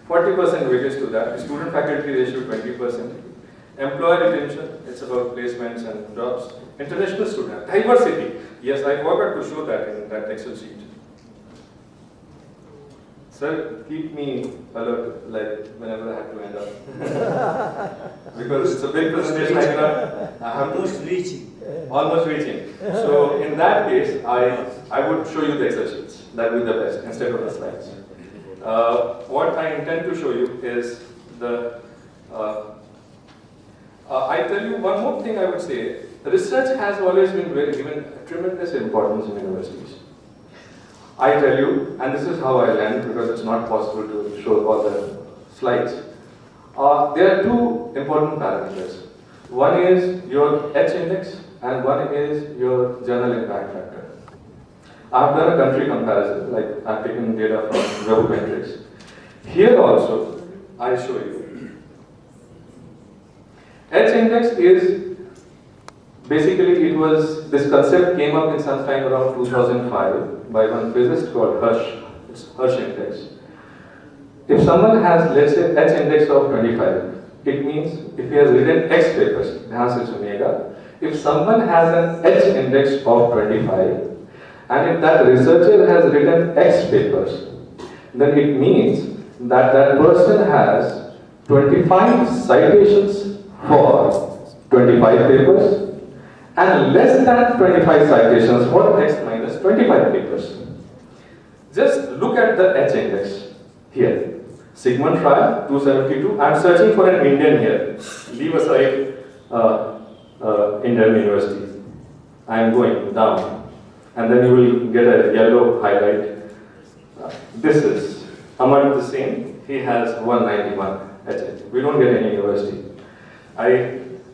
40% weightage to that. Student faculty ratio 20%. Employer retention. It's about placements and jobs. International student. Diversity. Yes, I forgot to show that in that Excel sheet. Sir, keep me alert, like whenever I have to end up. Because it's a big presentation, I have Almost reaching. Almost reaching. So in that case, I would show you the Excel sheets. That would be the best instead of the slides. What I intend to show you is the. I tell you one more thing I would say. Research has always been given tremendous importance in universities. I tell you, and this is how I learned because it's not possible to show all the slides. There are two important parameters. One is your H index and one is your journal impact factor. I've done a country comparison, like I've taken data from Web Metrics. Here also, I show you. H index is basically this concept came up in some time around 2005 by one physicist called Hirsch. It's Hirsch index. If someone has, let's say, H index of 25, it means if he has written X papers, if someone has an H index of 25, and if that researcher has written X papers, then it means that that person has 25 citations for 25 papers and less than 25 citations for X minus 25 papers. Just look at the H index here. Sigmund trial 272. I'm searching for an Indian here. Leave aside Indian universities. I'm going down, and then you will get a yellow highlight. This is Amartya Singh. He has 191 HH. We don't get any university.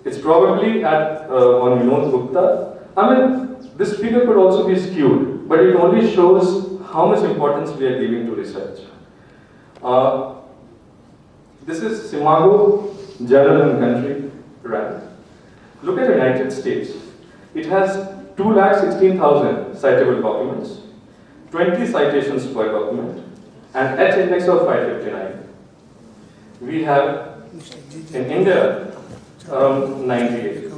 It's probably at on Vinod Gupta. I mean, this figure could also be skewed, but it only shows how much importance we are giving to research. This is Simago Journal and Country rank. Look at the United States. It has 2,16,000 citable documents, 20 citations per document, and H index of 559. We have in India around 98.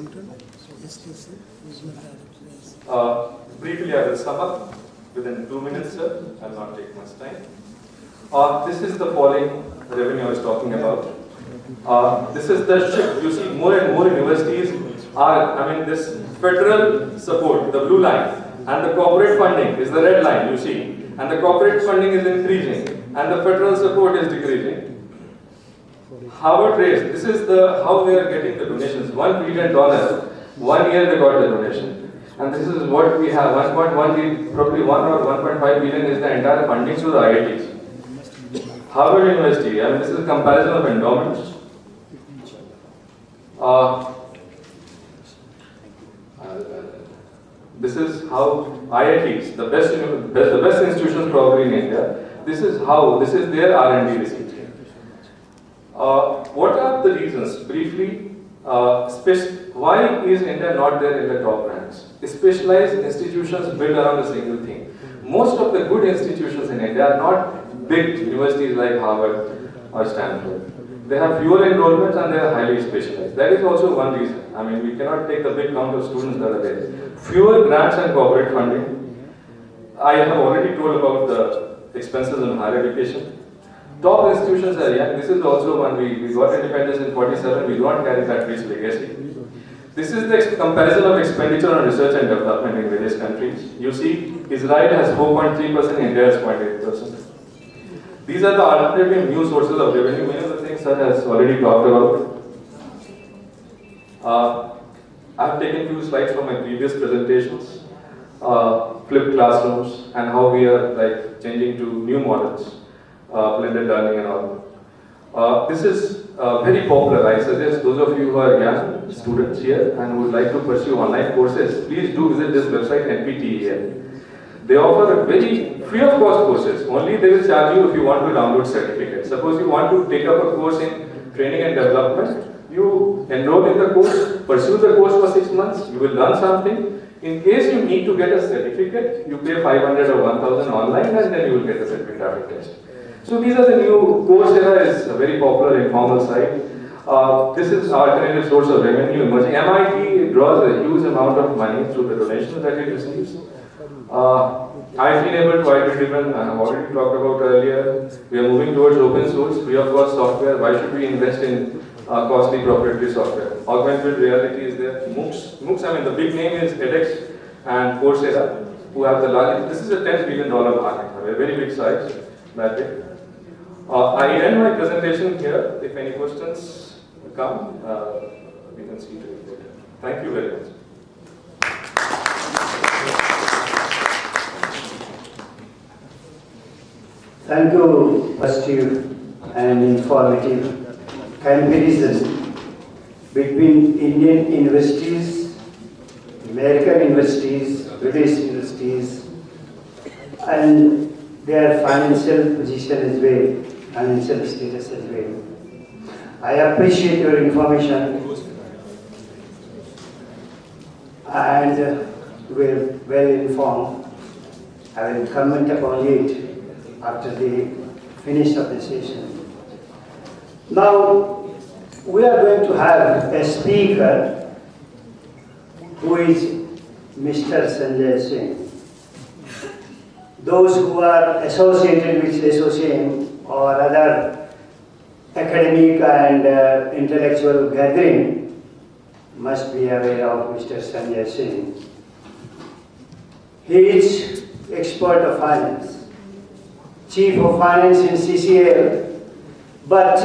Briefly, I will sum up within 2 minutes, sir. I will not take much time. This is the falling revenue I was talking about. This is the shift. You see, more and more universities are, this federal support, the blue line, and the corporate funding is the red line, you see. And the corporate funding is increasing, and the federal support is decreasing. Harvard raised, this is how they are getting the donations. $1 billion, 1 year they got the donation. And this is what we have, 1.1, probably 1 or 1.5 billion is the entire funding to the IITs. Harvard University, this is a comparison of endowments. This is how IITs, the best institutions probably in India, this is their R&D receipt. What are the reasons? Briefly, why is India not there in the top ranks? Specialized institutions built around a single thing. Most of the good institutions in India are not big universities like Harvard or Stanford. They have fewer enrollments and they are highly specialized. That is also one reason. We cannot take the big count of students that are there. Fewer grants and corporate funding. I have already told about the expenses in higher education. Top institutions are young. This is also one. We got independence in 47. We do not carry that rich legacy. This is the comparison of expenditure on research and development in various countries. You see, Israel has 4.3%, India has 0.8%. These are the alternative new sources of revenue. Many of the things sir has already talked about. I have taken few slides from my previous presentations, flipped classrooms, and how we are changing to new models, blended learning and all. This is very popular. I suggest those of you who are young students here and would like to pursue online courses, please do visit this website, NPTEL. They offer a very free of cost courses. Only they will charge you if you want to download certificates. Suppose you want to take up a course in training and development, you enroll in the course, pursue the course for 6 months, you will learn something. In case you need to get a certificate, you pay 500 or 1000 online and then you will get the certificate after test. So these are the new, Coursera is a very popular informal site. This is alternative source of revenue emerging. MIT draws a huge amount of money through the donations that it receives. I've been able to IT driven, I have already talked about earlier. We are moving towards open source, free of cost software. Why should we invest in costly proprietary software? Augmented reality is there. MOOCs, the big name is edX and Coursera, who have the largest. This is a $10 billion market, a very big size that way. I end my presentation here. If any questions come, we can see to it later. Thank you very much. Thank you, positive and informative comparison between Indian universities, American universities, British universities, and their financial position as well, financial status as well. I appreciate your information and we're well informed. I will comment upon it after the finish of the session. Now, we are going to have a speaker who is Mr. Sanjay Singh. Those who are associated with ASSOCHAM or other academic and intellectual gathering must be aware of Mr. Sanjay Singh. He is expert of finance, chief of finance in CCL, but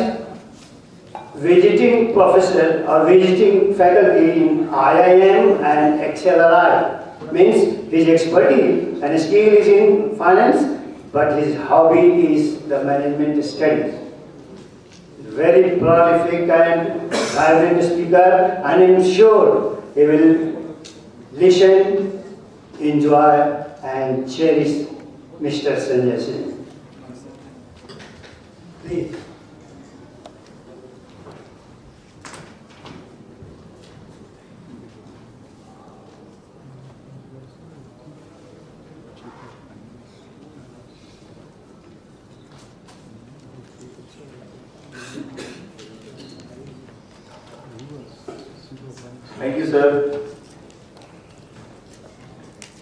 visiting professor or visiting faculty in IIM and XLRI means his expertise and skill is in finance, but his hobby is the management studies. Very prolific and vibrant speaker, and I'm sure he will listen, enjoy and cherish Mr. Sanjay Singh. Please. Thank you, sir.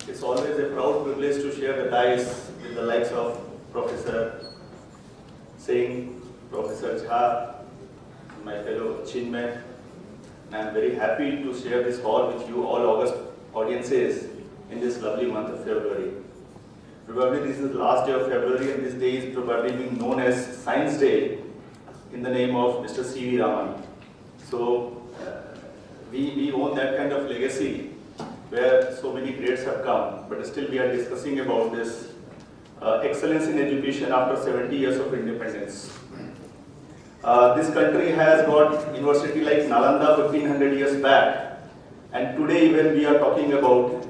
It's always a proud privilege to share the dais with the likes of Professor Singh, Professor Jha, my fellow Chinmay, and I'm very happy to share this hall with you all August audiences in this lovely month of February. Probably this is the last day of February and this day is probably being known as Science Day in the name of Mr. C.V. Raman. So, we own that kind of legacy where so many greats have come, but still we are discussing about this excellence in education after 70 years of independence. This country has got university like Nalanda 1500 years back, and today even we are talking about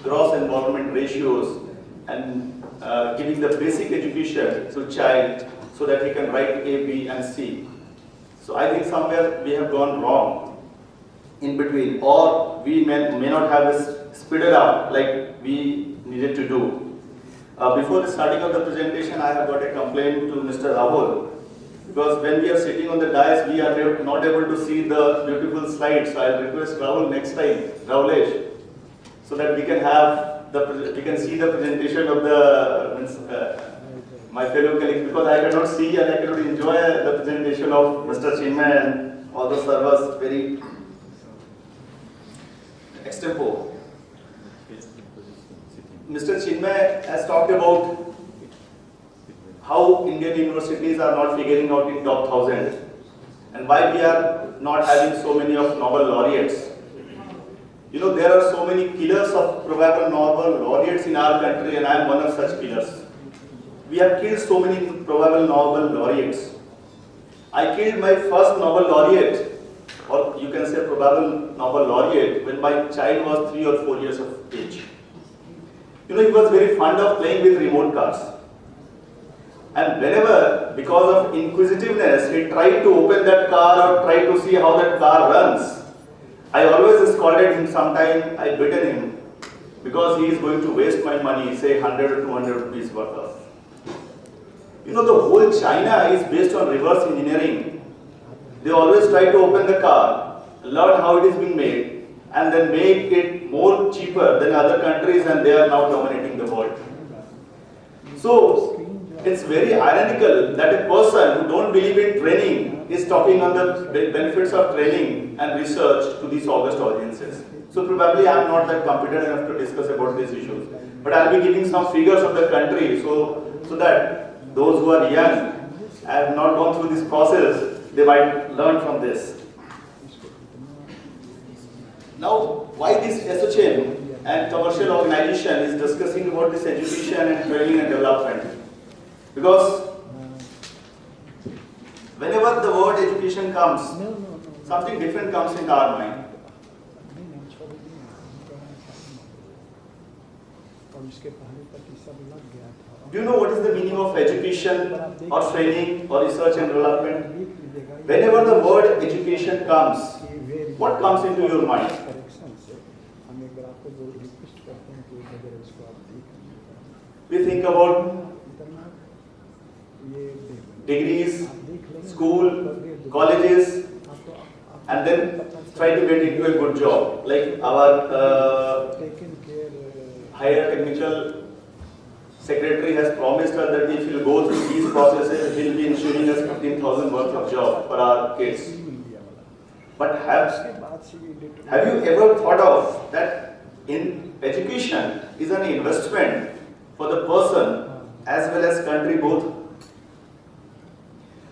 gross enrollment ratios and giving the basic education to child so that he can write A, B and C. So I think somewhere we have gone wrong in between, or we may not have speeded up like we needed to do. Before the starting of the presentation, I have got a complaint to Mr. Rahul, because when we are sitting on the dais, we are not able to see the beautiful slides. So I'll request Rahul next time, Rahulesh, so that we can see the presentation of the my fellow colleagues, because I cannot see and I cannot enjoy the presentation of Mr. Chinmay and all the servers very extempo. Mr. Chinmay has talked about how Indian universities are not figuring out in top 1000 and why we are not having so many of Nobel laureates. You know, there are so many killers of probable Nobel laureates in our country, and I am one of such killers. We have killed so many probable Nobel laureates. I killed my first Nobel laureate, or you can say probable Nobel laureate, when my child was 3 or 4 years of age. You know, he was very fond of playing with remote cars. And whenever, because of inquisitiveness, he tried to open that car or tried to see how that car runs, I always scolded him. Sometime I beaten him because he is going to waste my money, say 100 or 200 rupees worth of. You know, the whole China is based on reverse engineering. They always try to open the car, learn how it is being made, and then make it more cheaper than other countries, and they are now dominating the world. So, it's very ironical that a person who don't believe in training is talking on the benefits of training and research to these august audiences. So probably I am not that competent enough to discuss about these issues. But I will be giving some figures of the country so that those who are young and have not gone through this process, they might learn from this. Now, why this ASSOCHAM and commercial organization is discussing about this education and training and development? Because whenever the word education comes, something different comes in our mind. Do you know what is the meaning of education or training or research and development? Whenever the word education comes, what comes into your mind? We think about degrees, school, colleges, and then try to get into a good job, like our higher technical Secretary has promised us that if he'll go through these processes, he'll be ensuring us 15,000 worth of job for our kids. But have you ever thought of that in education is an investment for the person as well as country both?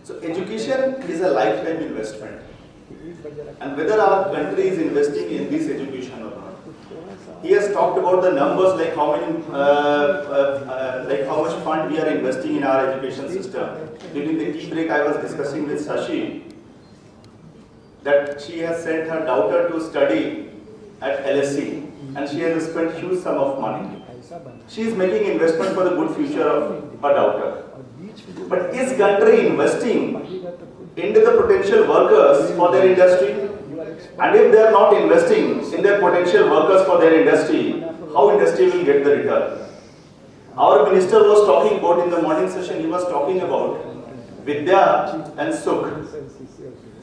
So education is a lifetime investment. And whether our country is investing in this education or not. He has talked about the numbers, like how many, like how much fund we are investing in our education system. During the tea break, I was discussing with Shashi that she has sent her daughter to study at LSE, and she has spent huge sum of money. She is making investment for the good future of her daughter. But is country investing into the potential workers for their industry? And if they are not investing in their potential workers for their industry, how industry will get the return? Our minister was talking about in the morning session, he was talking about Vidya and Sukh,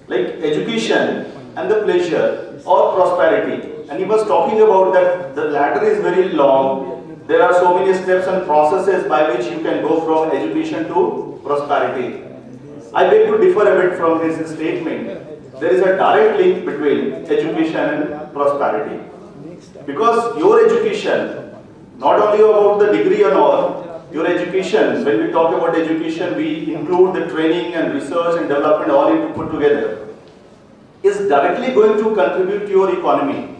like education and the pleasure or prosperity. And he was talking about that the ladder is very long. There are so many steps and processes by which you can go from education to prosperity. I beg to differ a bit from his statement. There is a direct link between education and prosperity. Because your education, not only about the degree and all, your education, when we talk about education, we include the training and research and development all into put together, is directly going to contribute to your economy.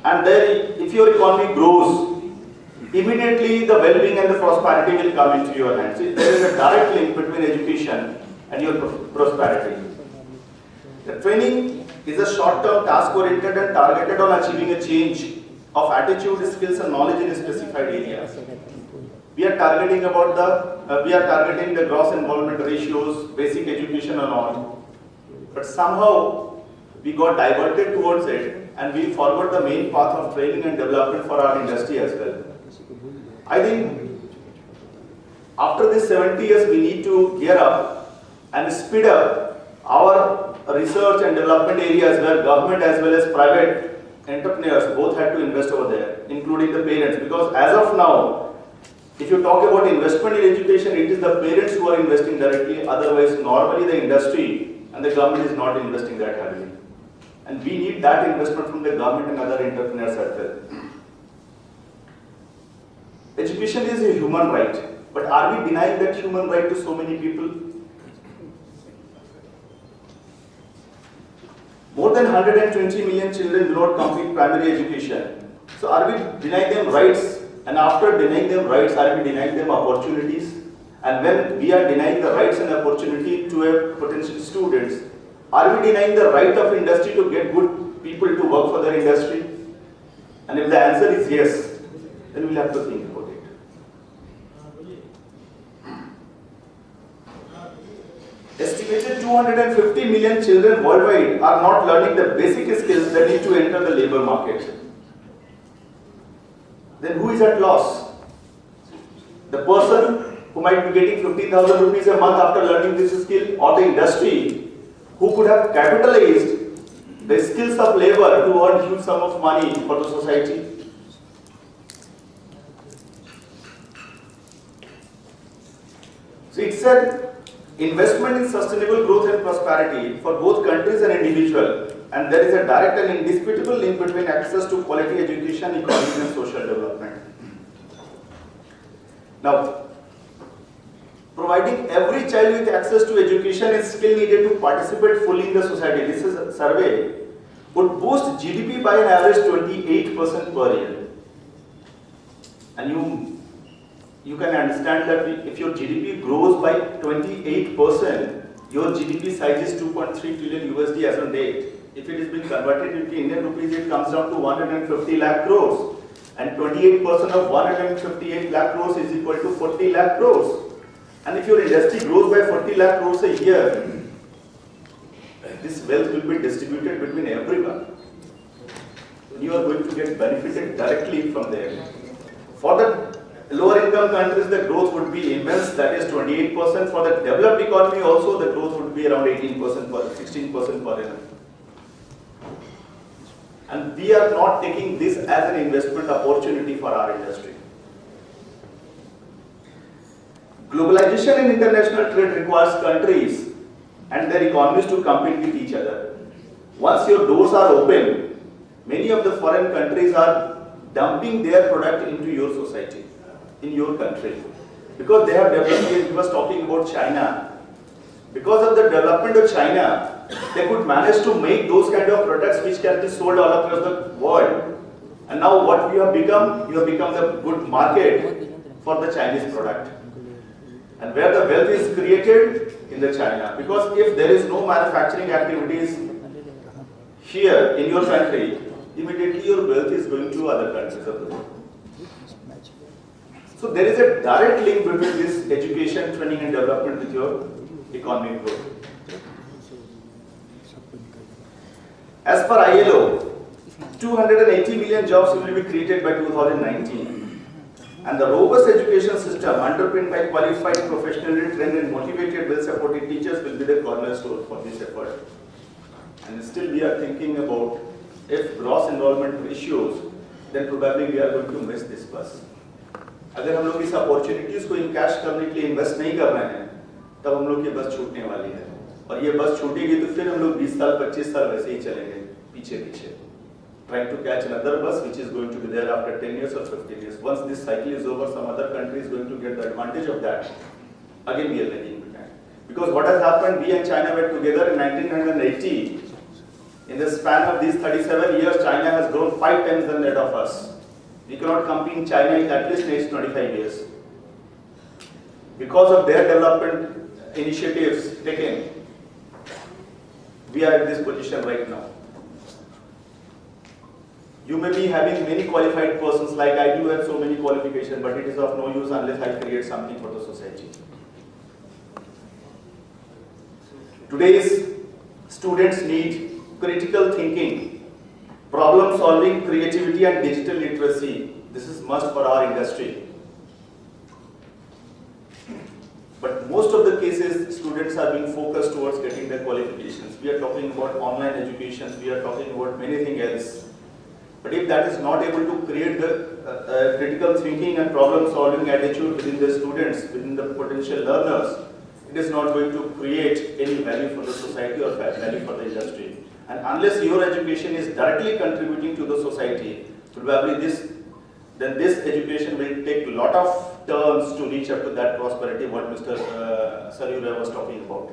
And then if your economy grows, immediately the well-being and the prosperity will come into your hands. So there is a direct link between education and your prosperity. The training is a short-term, task-oriented and targeted on achieving a change of attitude, skills and knowledge in a specified area. We are targeting the gross enrollment ratios, basic education and all. But somehow we got diverted towards it and we forgot the main path of training and development for our industry as well. I think after these 70 years we need to gear up and speed up our research and development areas where government as well as private entrepreneurs both had to invest over there, including the parents. Because as of now, if you talk about investment in education, it is the parents who are investing directly. Otherwise, normally the industry and the government is not investing that heavily. And we need that investment from the government and other entrepreneurs as well. Education is a human right, but are we denying that human right to so many people? More than 120 million children do not complete primary education. So are we denying them rights? And after denying them rights, are we denying them opportunities? And when we are denying the rights and opportunity to a potential students, are we denying the right of industry to get good people to work for their industry? And if the answer is yes, then we'll have to think about it. Estimated 250 million children worldwide are not learning the basic skills they need to enter the labor market. Then who is at loss? The person who might be getting 15,000 rupees a month after learning this skill, or the industry who could have capitalized the skills of labor to earn huge sum of money for the society. So it's an investment in sustainable growth and prosperity for both countries and individuals, and there is a direct and indisputable link between access to quality education, economic and social development. Now, providing every child with access to education is skill needed to participate fully in the society. This is a survey would boost GDP by an average 28% per year. And you can understand that if your GDP grows by 28%, your GDP size is 2.3 trillion USD as on date. If it is being converted into Indian rupees, it comes down to 150 lakh crores. And 28% of 158 lakh crores is equal to 40 lakh crores. And if your industry grows by 40 lakh crores a year, this wealth will be distributed between everyone. You are going to get benefited directly from there. For the lower income countries, the growth would be immense, that is 28%. For the developed economy also, the growth would be around 18% per 16% per annum. And we are not taking this as an investment opportunity for our industry. Globalization and international trade requires countries and their economies to compete with each other. Once your doors are open, many of the foreign countries are dumping their product into your society, in your country. Because they have developed, he was talking about China. Because of the development of China, they could manage to make those kind of products which can be sold all across the world. And now what we have become, you have become the good market for the Chinese product. And where the wealth is created? In the China. Because if there is no manufacturing activities here in your country, immediately your wealth is going to other countries of the world. So there is a direct link between this education, training and development with your economic growth. As per ILO, 280 million jobs will be created by 2019. And the robust education system underpinned by qualified, professionally trained and motivated, well-supported teachers will be the cornerstone for this effort. And still we are thinking about if gross enrollment ratios, then probably we are going to miss this bus. अगर हम लोग इस opportunities को encash करने के लिए invest नहीं कर रहे हैं, तब हम लोग ये बस छूटने वाली है। और ये बस छूटेगी तो फिर हम लोग 20 साल, 25 साल वैसे ही चलेंगे पीछे। Trying to catch another bus which is going to be there after 10 years or 15 years. Once this cycle is over, some other country is going to get the advantage of that. Again we are lagging behind. Because what has happened, we and China were together in 1980. In the span of these 37 years, China has grown 5 times than that of us. We cannot compete in China in at least next 25 years. Because of their development initiatives taken, we are in this position right now. You may be having many qualified persons, like I do have so many qualifications, but it is of no use unless I create something for the society. Today's students need critical thinking, problem solving, creativity and digital literacy. This is must for our industry. But most of the cases, students are being focused towards getting their qualifications. We are talking about online education, we are talking about many things else. But if that is not able to create the critical thinking and problem solving attitude within the students, within the potential learners, it is not going to create any value for the society or value for the industry. And unless your education is directly contributing to the society, probably this education will take a lot of turns to reach up to that prosperity what Mr. Sarura was talking about.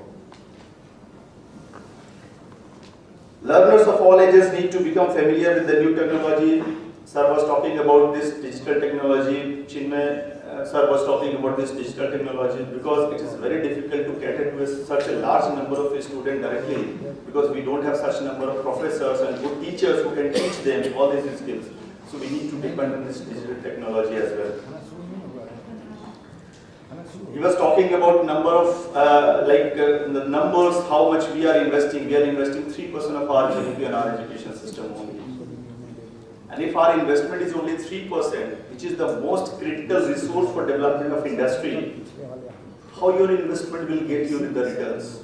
Learners of all ages need to become familiar with the new technology. Sir was talking about this digital technology. Chinmay sir was talking about this digital technology because it is very difficult to cater to such a large number of students directly because we don't have such a number of professors and good teachers who can teach them all these skills. So we need to depend on this digital technology as well. He was talking about number of, the numbers, how much we are investing. We are investing 3% of our GDP on our education system only. And if our investment is only 3%, which is the most critical resource for development of industry, how your investment will get you the returns?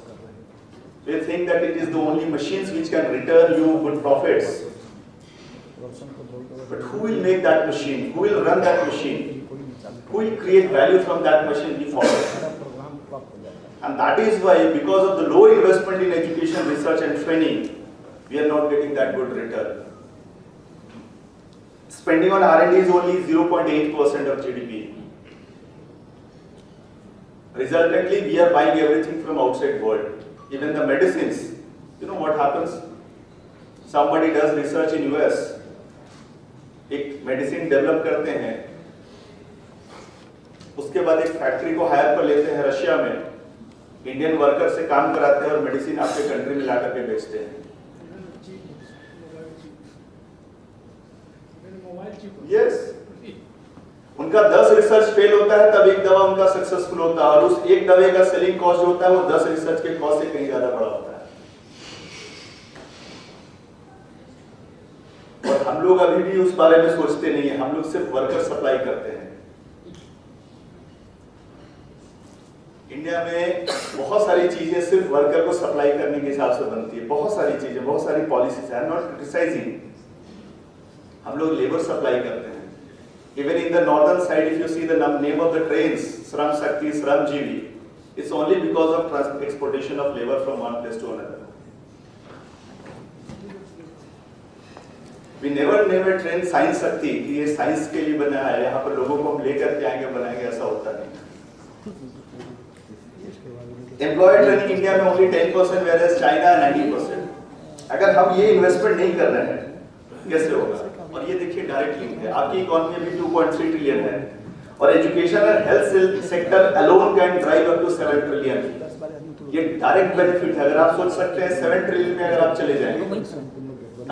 They think that it is the only machines which can return you good profits. But who will make that machine? Who will run that machine? Who will create value from that machine we follow? And that is why, because of the low investment in education, research and training, we are not getting that good return. Spending on R&D is only 0.8% of GDP. Resultantly, we are buying everything from outside world. Even the medicines. You know what happens? Somebody does research in US. एक medicine develop करते हैं, उसके बाद एक factory को higher कर लेते हैं रशिया में, इंडियन वर्कर से काम कराते हैं और मेडिसिन आपके कंट्री में ला करके बेचते हैं. यस, उनका 10 रिसर्च फेल होता है तब एक दवा उनका सक्सेसफुल होता है और उस एक दवा का सेलिंग कॉस्ट जो होता है वो 10 रिसर्च के कॉस्ट से कहीं ज्यादा बड़ा होता है. और हम लोग अभी भी उस बारे में सोचते नहीं है, हम लोग सिर्फ वर्कर सप्लाई करते हैं. इंडिया में बहुत सारी चीजें सिर्फ वर्कर को सप्लाई करने के हिसाब से बनती है, बहुत सारी चीजें, बहुत सारी पॉलिसीज है. नॉट क्रिटिसाइजिंग, हम लोग लेबर सप्लाई करते हैं. Even in the northern side if you see the name of the trains, Shram Shakti, Shram Jeevi, it's only because of exportation of labor from one place to another. We never train science शक्ति कि ये science के लिए बना है, यहाँ पर लोगों को हम लेकर के आएंगे बनाएंगे, ऐसा होता नहीं. Employee training India में only 10%, whereas China 90%. अगर हम ये इन्वेस्टमेंट नहीं कर रहे हैं कैसे होगा? और ये देखिए डायरेक्ट लिंक है, आपकी इकोनॉमी अभी 2.3 ट्रिलियन है और education and health sector alone can drive up to 7 trillion. ये डायरेक्ट बेनिफिट है. अगर आप सोच सकते हैं 7 ट्रिलियन में अगर आप चले जाएंगे,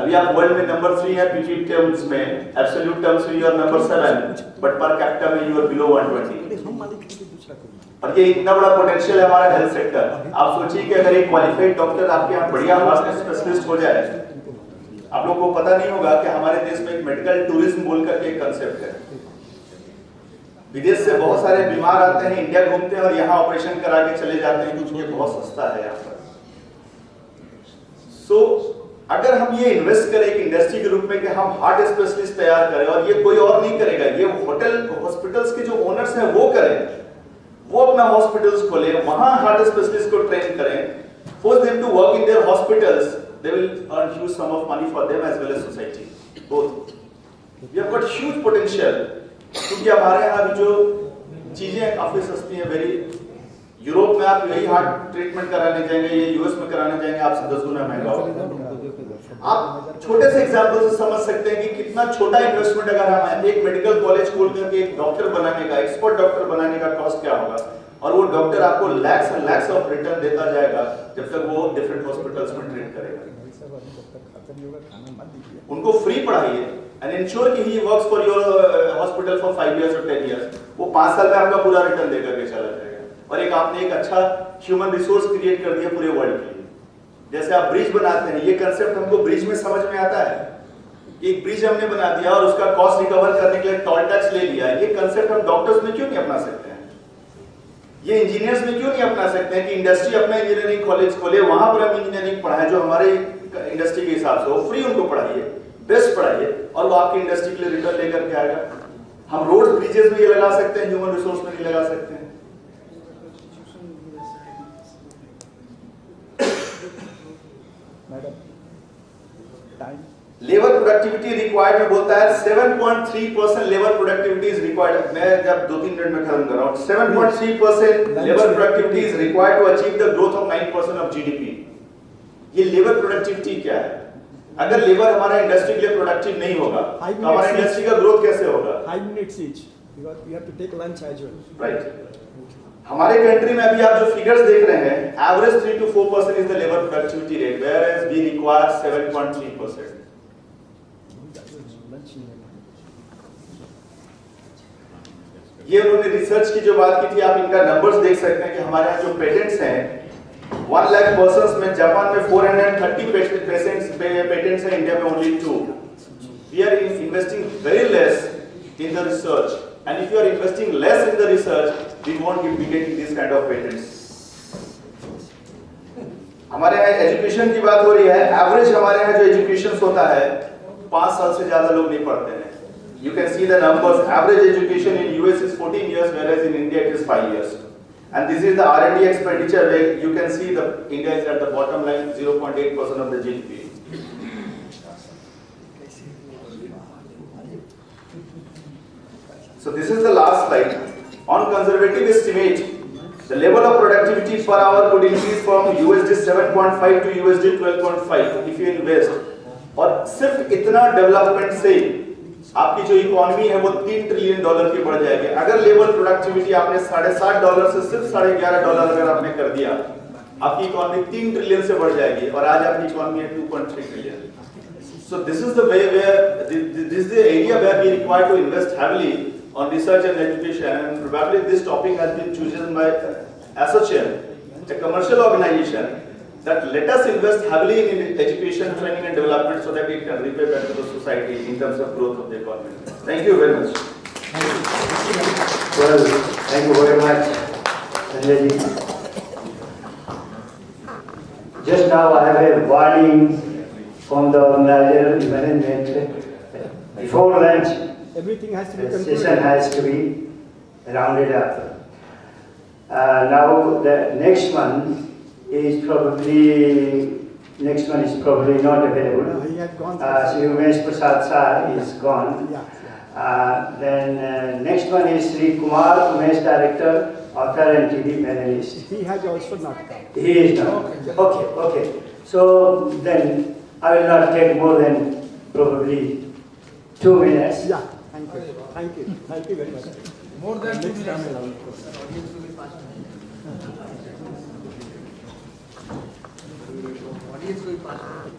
अभी आप वर्ल्ड में नंबर 3 है पीजी टर्म्स में, एब्सोल्यूट टर्म्स में you are number 7, but per capita में यू आर बिलो 120. और ये इतना बड़ा पोटेंशियल है हमारा हेल्थ सेक्टर. आप सोचिए कि अगर एक क्वालिफाइड डॉक्टर आपके यहाँ बढ़िया हार्ट स्पेशलिस्ट हो जाए, आप लोगों को पता नहीं होगा कि हमारे देश में एक मेडिकल टूरिज्म बोल करके एक कंसेप्ट है. विदेश से बहुत सारे बीमार आते हैं, इंडिया घूमते हैं और यहाँ ऑपरेशन करा के चले जाते हैं क्योंकि ये बहुत सस्ता है यहाँ पर. सो अगर हम ये इन्वेस्ट करें एक इंडस्ट्री के रूप में कि हम हार्ट स्पेशलिस्ट तैयार करें, और ये कोई और नहीं करेगा, ये होटल हॉस्पिटल्स के जो ओनर्स हैं वो करें, वो अपना हॉस्पिटल्स खोले, वहां हार्ट स्पेशलिस्ट को ट्रेन करें, force them to work in their hospitals, they will earn huge sum of money for them as well as society, both. We have got huge potential, क्योंकि हमारे यहाँ भी जो चीजें काफी सस्ती हैं. वेरी यूरोप में आप यही हार्ट ट्रीटमेंट कराने जाएंगे, ये यूएस में कराने जाएंगे, आपसे 10 गुना महंगा होगा. आप छोटे से एग्जांपल से समझ सकते हैं कि कितना छोटा इन्वेस्टमेंट अगर हम एक मेडिकल कॉलेज खोल करके एक डॉक्टर बनाने का, एक्सपर्ट डॉक्टर बनाने का कॉस्ट क्या होगा, और वो डॉक्टर आपको lakhs and lakhs of return देता जाएगा जब तक वो डिफरेंट हॉस्पिटल्स में ट्रीट करेगा. उनको फ्री पढ़ाइए एंड इंश्योर कि he works for your hospital for 5 years और 10 years. वो 5 साल में आपका पूरा रिटर्न दे करके चला जाएगा. और एक आपने एक अच्छा ह्यूमन रिसोर्स क्रिएट कर दिया पूरे वर्ल्ड के लिए. जैसे आप ब्रिज बनाते हैं, ये कंसेप्ट हमको ब्रिज में समझ में आता है. एक ब्रिज हमने बना दिया और उसका कॉस्ट रिकवर करने के लिए टोल टैक्स ले लिया. ये कंसेप्ट हम डॉक्टर्स में क्यों नहीं अपना सकते हैं? ये इंजीनियर्स में क्यों नहीं अपना सकते हैं कि इंडस्ट्री अपना इंजीनियरिंग कॉलेज खोले, वहां पर हम इंजीनियरिंग पढ़ाएं जो हमारे इंडस्ट्री के हिसाब से हो, फ्री उनको पढ़ाइए, बेस्ट पढ़ाइए, और वो आपकी इंडस्ट्री के लिए रिटर्न लेकर के आएगा. हम रोड ब्रिजेस में ये लगा सकते हैं, ह्यूमन रिसोर्स में नहीं लगा सकते हैं. लेबर प्रोडक्टिविटी रिक्वायर्ड में बोलता है 7.3% लेबर प्रोडक्टिविटी इज रिक्वायर्ड. मैं जब 2-3 मिनट में खत्म कर रहा हूं. 7.3% labour productivity is required to achieve the growth of 9% of GDP. ये लेबर प्रोडक्टिविटी क्या है? अगर लेबर हमारा इंडस्ट्री के लिए प्रोडक्टिव नहीं होगा तो हमारा इंडस्ट्री का ग्रोथ कैसे होगा? 5 minutes each because we have to take lunch as well. Right. हमारे कंट्री में अभी आप जो फिगर्स देख रहे हैं, average 3 to 4% is the labour productivity rate, whereas we require 7.3%. ये उन्होंने रिसर्च की जो बात की थी, आप इनका नंबर्स देख सकते हैं कि हमारे यहाँ जो पेटेंट्स हैं 1 लाख पर्सन्स में, जापान में 430 पेटेंट्स हैं, इंडिया में only 2. We are investing very less in the research, and if you are investing less in the research, we won't be getting these kind of patents. हमारे यहाँ education की बात हो रही है. एवरेज हमारे यहाँ जो एजुकेशन होता है 5 साल से ज्यादा लोग नहीं पढ़ते हैं. You can see the numbers. Average education in US is 14 years, whereas in India it is 5 years. And this is the R&D expenditure where you can see the India is at the bottom line, 0.8% of the GDP. So this is the last slide. On conservative estimate, the level of productivity per hour could increase from USD 7.5 to USD 12.5 if you invest. और सिर्फ इतना development से आपकी जो economy है वो $3 trillion की बढ़ जाएगी. अगर लेबर प्रोडक्टिविटी आपने $7.5 से सिर्फ $11.5 अगर आपने कर दिया, आपकी इकोनॉमी 3 ट्रिलियन से बढ़ जाएगी, और आज आपकी इकोनॉमी है 2.3 trillion. So this is the way where this is the area where we require to invest heavily on research and education, and probably this topic has been chosen by ASSOCHAM, a commercial organization, that let us invest heavily in education, training and development so that it can repay back to the society in terms of growth of the economy. Thank you very much. Well, thank you very much, Sanjay ji. Just now I have a warning from the organizer management. Before lunch, Everything has to be the concluded. session has to be rounded up. Now the next one is probably not available. He had gone. Sri Umesh Prasad Sir is gone. Then next one is Sri Kumar Umesh, Director, Author and TV Panelist. He has also not come. He is now. Okay. So then I will not take more than probably 2 minutes. Yeah, thank you very much. More than 2 minutes.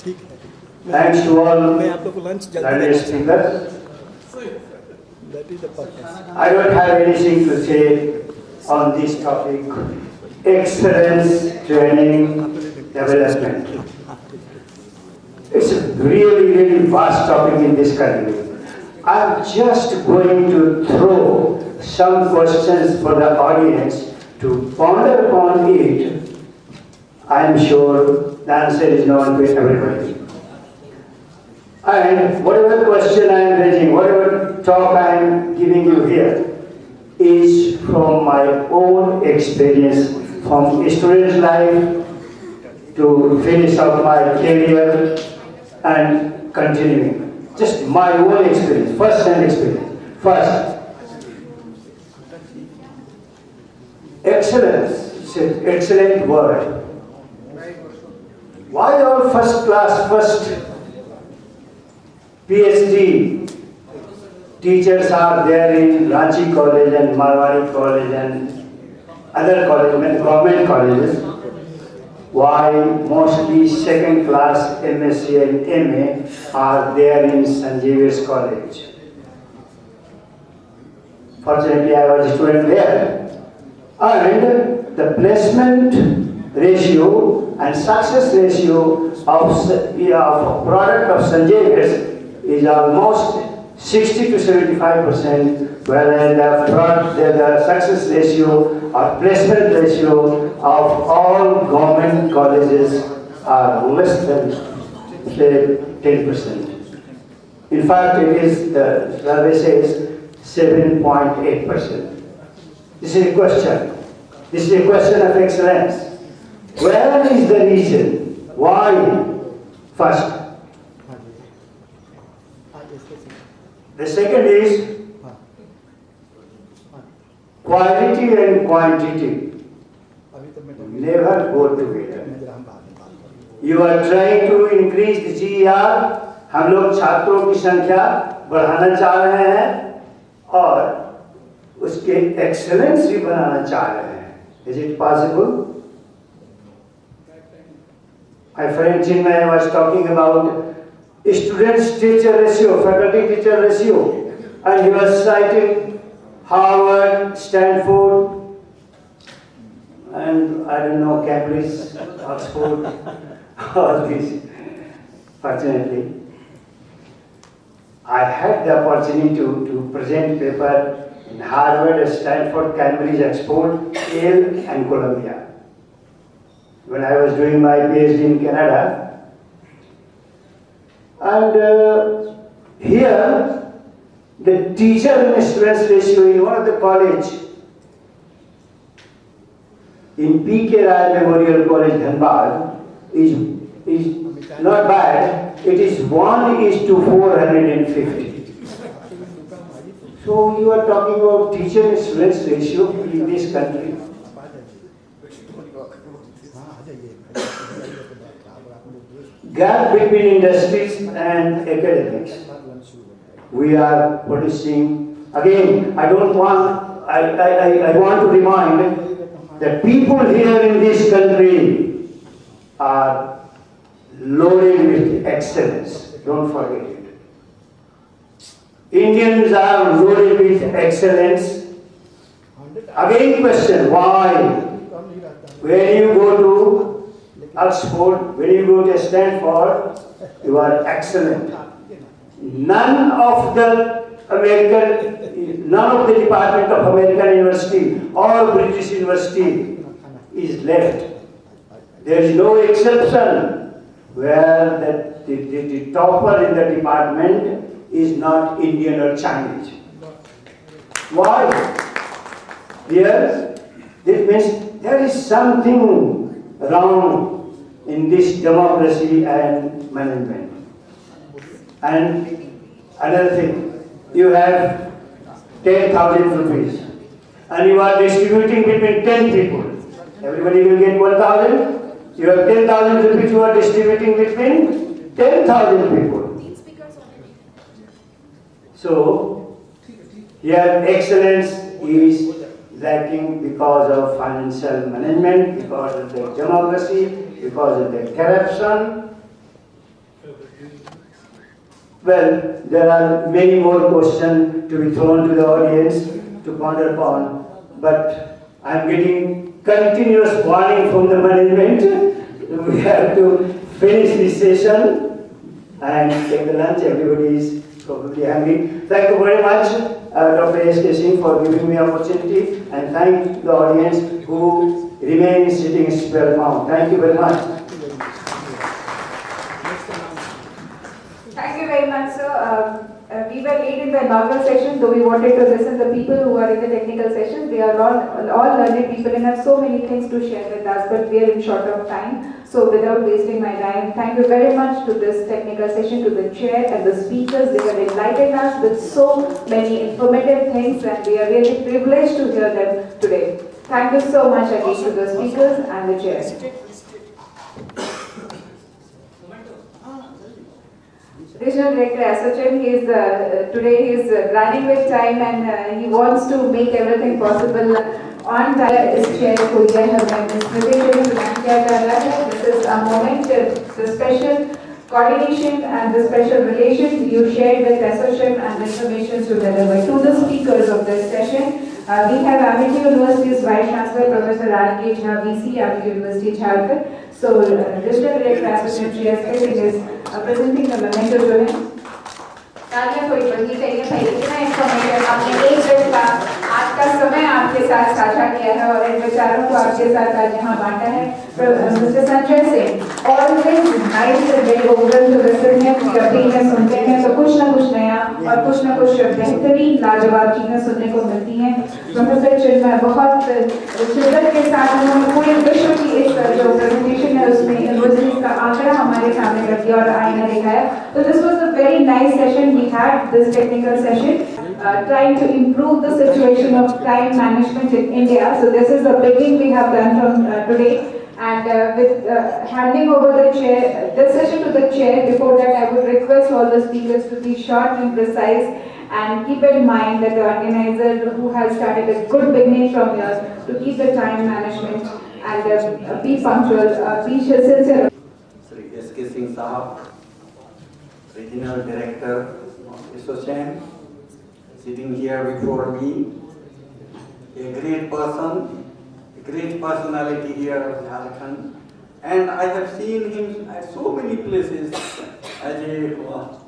ठीक है. Thanks to all मैं आप लोग को lunch जल्दी learned देना speakers. That is the purpose. I don't have anything to say on this topic. Excellence, training, development. It's a really vast topic in this country. I'm just going to throw some questions for the audience to ponder upon it. I'm sure the answer is known to everybody. And whatever question I am raising, whatever talk I am giving you here, is from my own experience, from student life to finish up my career and continuing. Just my own experience, first-hand experience. First, excellence is an excellent word. Why all first class, first PhD teachers are there in Ranchi College and Marwari College and other colleges, government colleges? Why mostly second class MSc and MA are there in St. Xavier's College? Fortunately, I was a student there. And the placement ratio and success ratio of product of St. Xavier's is almost 60 to 75%, whereas the success ratio or placement ratio of all government colleges are less than, say, 10%. In fact, it is, the survey says 7.8%. This is a question. This is a question of excellence. Where is the reason? Why? First. The second is quality and quantity never go together. You are trying to increase the GER, हम लोग छात्रों की संख्या बढ़ाना चाह रहे हैं और उसके एक्सेलेंस भी बनाना चाह रहे हैं. Is it possible? My friend Chinmay was talking about students-teacher ratio, faculty-teacher ratio, and he was citing Harvard, Stanford, and I don't know, Cambridge, Oxford, all these. Fortunately, I had the opportunity to present paper in Harvard, Stanford, Cambridge, Oxford, Yale, and Columbia. When I was doing my PhD in Canada, and here, the teacher and students ratio in one of the college, in P.K. Rai Memorial College, Dhanbad, is not bad. It is 1:450. So you are talking about teacher and students ratio in this country. Gap between industries and academics. We are producing, again, I want to remind that people here in this country are loaded with excellence. Don't forget it. Indians are loaded with excellence. Again question, why? When you go to Oxford, when you go to Stanford, you are excellent. None of the Department of American University or British University is left. There is no exception where the topper in the department is not Indian or Chinese. Why? Here, It means there is something wrong in this democracy and management. And another thing, you have 10,000 rupees and you are distributing between 10 people. Everybody will get 1,000. You have 10,000 rupees you are distributing between 10,000 people. So, here excellence is lacking because of financial management, because of the democracy, because of the corruption. Well, there are many more questions to be thrown to the audience to ponder upon, but I am getting continuous warning from the management. We have to finish this session and take the lunch. Everybody is probably hungry. Thank you very much, Dr. S.K. Singh, for giving me opportunity, and thank the audience who remain sitting spellbound. Thank you very much. Thank you very much, sir. We were late in the inaugural session, though we wanted to listen to the people who are in the technical session. They are all learned people and have so many things to share with us, but we are in short of time. So without wasting my time, thank you very much to this technical session, to the chair and the speakers. They have enlightened us with so many informative things, and we are really privileged to hear them today. Thank you so much again to the speakers and the chair. Regional Director ASSOCHAM, today he is running with time, and he wants to make everything possible on time. Is chair को यह हमें invitation प्रदान किया जा रहा है. This is a moment, the special coordination and the special relations you shared with ASSOCHAM and the information to deliver to the speakers of this session. We have Amity University's Vice Chancellor Professor Ranchi, VC, Amity University, Jharkhand. So, Regional Director ASSOCHAM is presenting the memento to him. तालियां थोड़ी बढ़नी चाहिए भाई, इतना information आपने एक दिन का आज का समय आपके साथ साझा किया है और इन विचारों को आपके साथ आज यहाँ बांटा है. Mister Sanjay Singh, always nice and very open to listen है. जब भी इन्हें सुनते हैं तो कुछ ना कुछ नया और कुछ ना कुछ बेहतरीन लाजवाब चीजें सुनने को मिलती हैं. प्रोफेसर चिन्मय बहुत शिद्दत के साथ उन्होंने पूरे विश्व की इस जो प्रेजेंटेशन है उसमें यूनिवर्सिटीज का आंकड़ा हमारे सामने रख दिया और आईना दिखाया. तो this was a very nice session. We had this technical session trying to improve the situation of time management in India. So this is the beginning we have done from today. And with handing over the chair, this session to the chair, before that I would request all the speakers to be short and precise, and keep in mind that the organizer who has started a good beginning from here to keep the time management and be punctual, be sincere. Sri S.K. Singh Sahab, Regional Director of ASSOCHAM, sitting here before me, a great person, a great personality here of Jharkhand, and I have seen him at so many places as a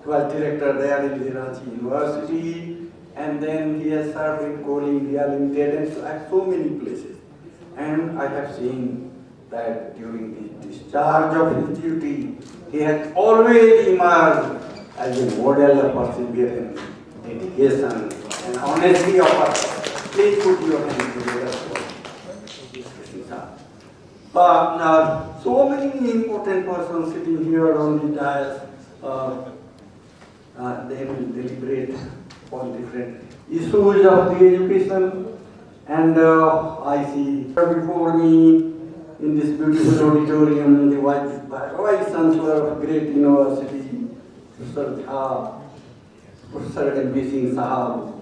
12th director there in the Ranchi University, and then he has served in Coal India Limited and at so many places. And I have seen that during the discharge of his duty, he has always emerged as a model of perseverance, dedication, and honesty of purpose. Please put your hands together for so many important persons sitting here on the dais. They will deliberate on different issues of the education, and I see before me in this beautiful auditorium the Vice Chancellor of great university, Professor Jha, Professor M.B. Singh Sahab,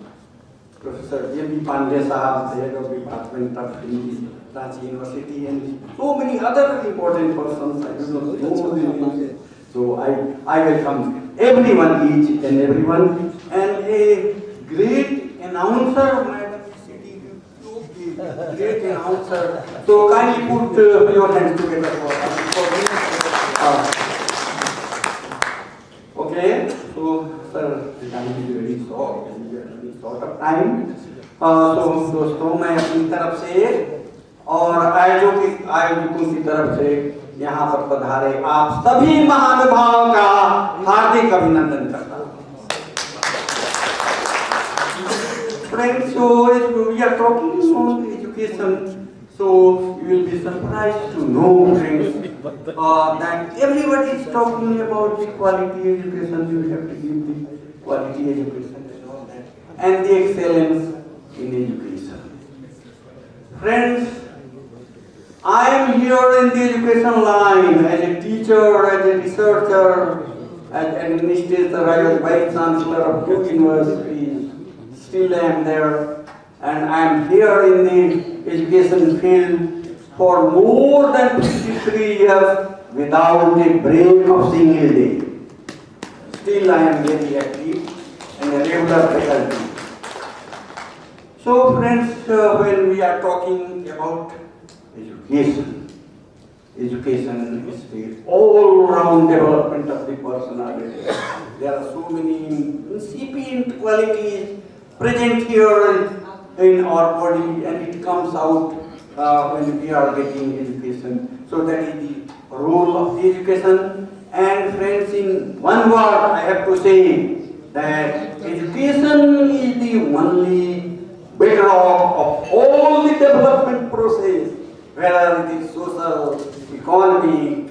Professor J.B. Pandey Sahab, the head of Department of Hindi, Ranchi University, and so many other important persons. I do not know their names. So I welcome everyone, each and everyone, and a great announcer, Madam City, great announcer. So kindly put your hands together for me. Okay, so sir, the time is very short, and we are running short of time. तो दोस्तों मैं अपनी तरफ से और आयोजकों की तरफ से यहाँ पर पधारे आप सभी महानुभावों का हार्दिक अभिनंदन करता हूँ. Friends, so we are talking on education. So you will be surprised to know, friends, that everybody is talking about the quality education. You have to give the quality education and all that, and the excellence in education. Friends, I am here in the education line as a teacher, as a researcher, as administrator, I was vice chancellor of 2 universities. Still I am there, and I am here in the education field for more than 53 years without a break of single day. Still I am very active and a regular faculty. So friends, when we are talking about education is the all-round development of the personality. There are so many incipient qualities present here in our body, and it comes out when we are getting education. So that is the role of the education. And friends, in one word I have to say that education is the only bedrock of all the development process, whether it is social, economic,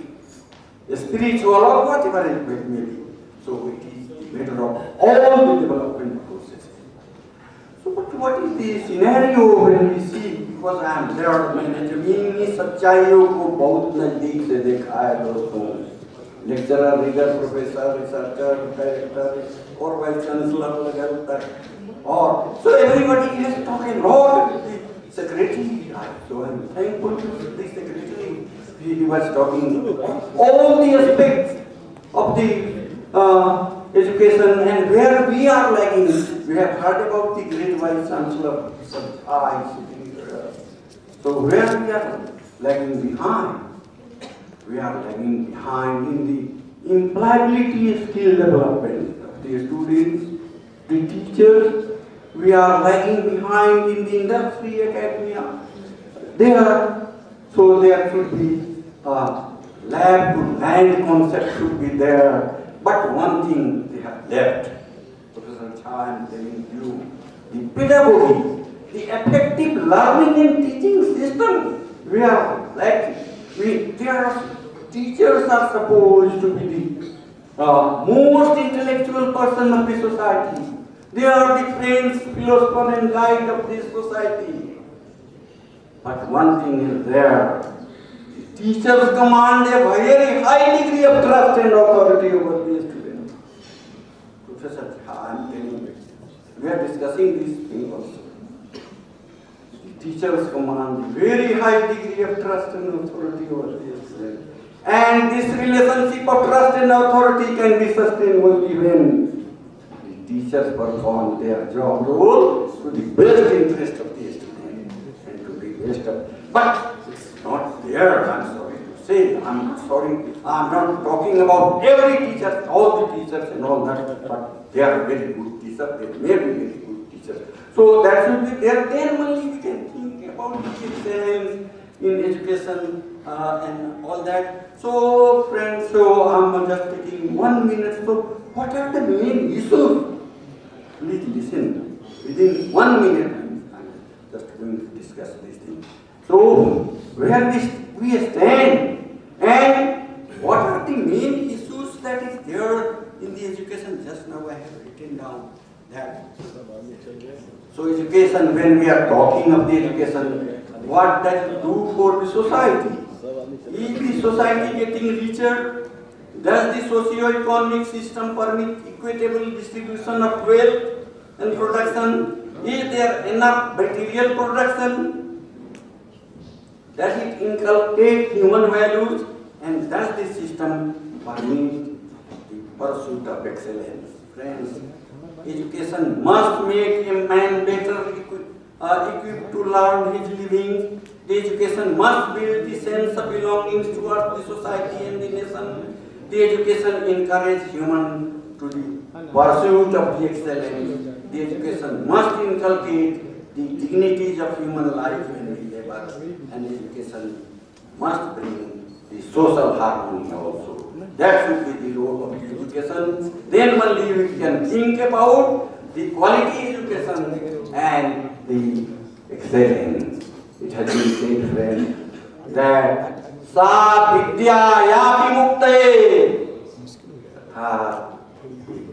spiritual, or whatever it may be. So it is the bedrock of all the development processes. So but what is the scenario when we see, because I am there, मैंने जमीनी सच्चाइयों को बहुत नजदीक से देखा है दोस्तों, lecturer, reader, professor, researcher, director और वाइस चांसलर वगैरह तक. Or so everybody has talked a lot with the secretary. So I'm thankful to the secretary. He was talking all the aspects of the education and where we are lagging. We have heard about the great vice chancellor. So where we are lagging behind? We are lagging behind in the employability skill development of the students, the teachers. We are lagging behind in the industry, academia. So there should be lab to land concept should be there. But one thing they have left, Professor Jha, I am telling you, the pedagogy, the effective learning and teaching system, we are lacking. Teachers are supposed to be the most intellectual person of the society. They are the friends, philosopher and guide of this society. But one thing is there. The teachers command a very high degree of trust and authority over the students. Professor Jha, I am telling you, we are discussing this thing also. The teachers command a very high degree of trust and authority over the students. And this relationship of trust and authority can be sustained only when teachers perform their job role to the best interest of the student and to the best of. But it's not there, I'm sorry to say. I'm not talking about every teacher, all the teachers and all that, but they are very good teachers, they may be very good teachers. So that should be there, then only we can think about the excellence in education and all that. So friends, so I'm just taking 1 minute. So what are the main issues? Please listen. Within 1 minute, I'm just going to discuss this thing. So, where we stand and what are the main issues that is there in the education? Just now I have written down that. So, education, when we are talking of the education, what does it do for the society? Is the society getting richer? Does the socio-economic system permit equitable distribution of wealth and production? Is there enough material production? Does it inculcate human values? And does the system permit the pursuit of excellence? Friends, education must make a man better equipped to learn his living. The education must build the sense of belonging towards the society and the nation. The education encourages human to the pursuit of the excellence. The education must inculcate the dignities of human life and labor, and education must bring the social harmony also. That should be the role of education. Then only we can think about the quality education and the excellence it has been said, friend, that Sa Vidya Yapi Mukte.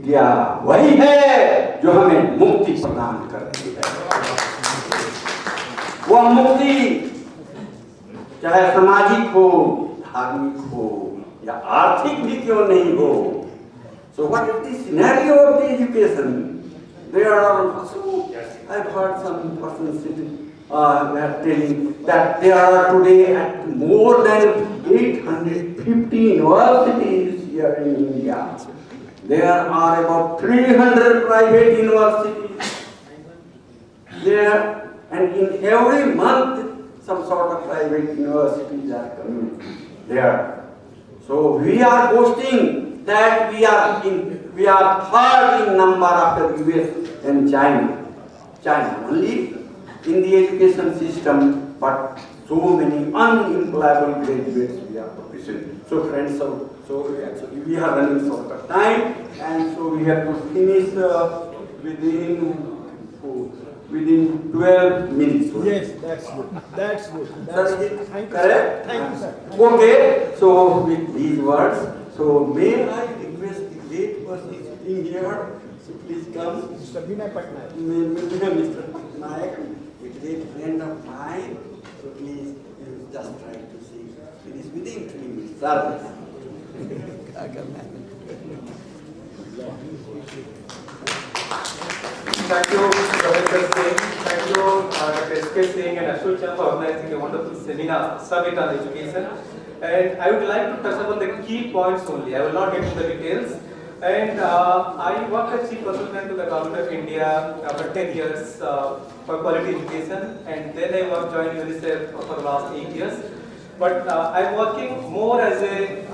विद्या वही है जो हमें मुक्ति प्रदान करती है। वह मुक्ति चाहे सामाजिक हो, धार्मिक हो या आर्थिक भी क्यों नहीं हो। So what is the scenario of the education? There are also, I've heard some persons telling that there are today at more than 850 universities here in India. There are about 300 private universities there, and in every month some sort of private universities are coming there. So we are boasting that we are third in number after US and China. China only in the education system, but so many unemployable graduates we are producing. So friends, so we are running short of time, and so we have to finish within 12 minutes. Yes, that's good. That's good. Thank you. Correct? Thank you, sir. Okay, so with these words, so may I request the great person sitting here, so please come. Mr. Vinay Patnaik. Mr. Nayak, a great friend of mine, so please just try to see. It is within 3 minutes. Sir. Thank you, Professor Singh. Thank you, Dr. S.K. Singh and ASSOCHAM for organizing a wonderful seminar, summit on education. And I would like to touch upon the key points only. I will not get into the details. And I worked as Chief Consultant to the Government of India for 10 years for quality education. And then I joined UNICEF for the last 8 years. But I'm working more as a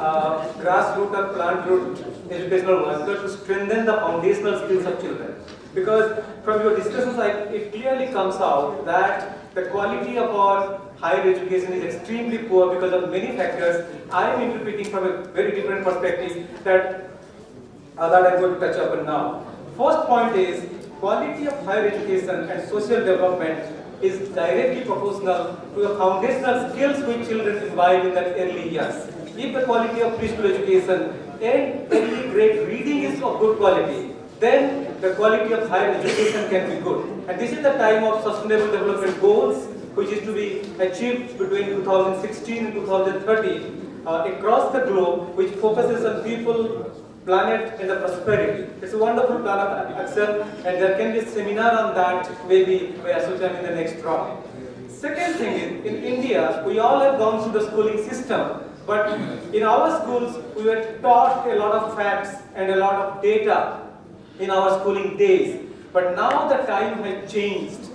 grassroots or plant root educational worker to strengthen the foundational skills of children. Because from your discussions, it clearly comes out that the quality of our higher education is extremely poor because of many factors. I am interpreting from a very different perspective that I'm going to touch upon now. First point is quality of higher education and social development is directly proportional to the foundational skills which children imbibe in their early years. If the quality of preschool education and early grade reading is of good quality, then the quality of higher education can be good. And this is the time of Sustainable Development Goals, which is to be achieved between 2016 and 2030 across the globe, which focuses on people, planet, and the prosperity. It's a wonderful plan of action, and there can be a seminar on that maybe by ASSOCHAM in the next round. Second thing is, in India, we all have gone through the schooling system, but in our schools, we were taught a lot of facts and a lot of data in our schooling days. But now the time has changed.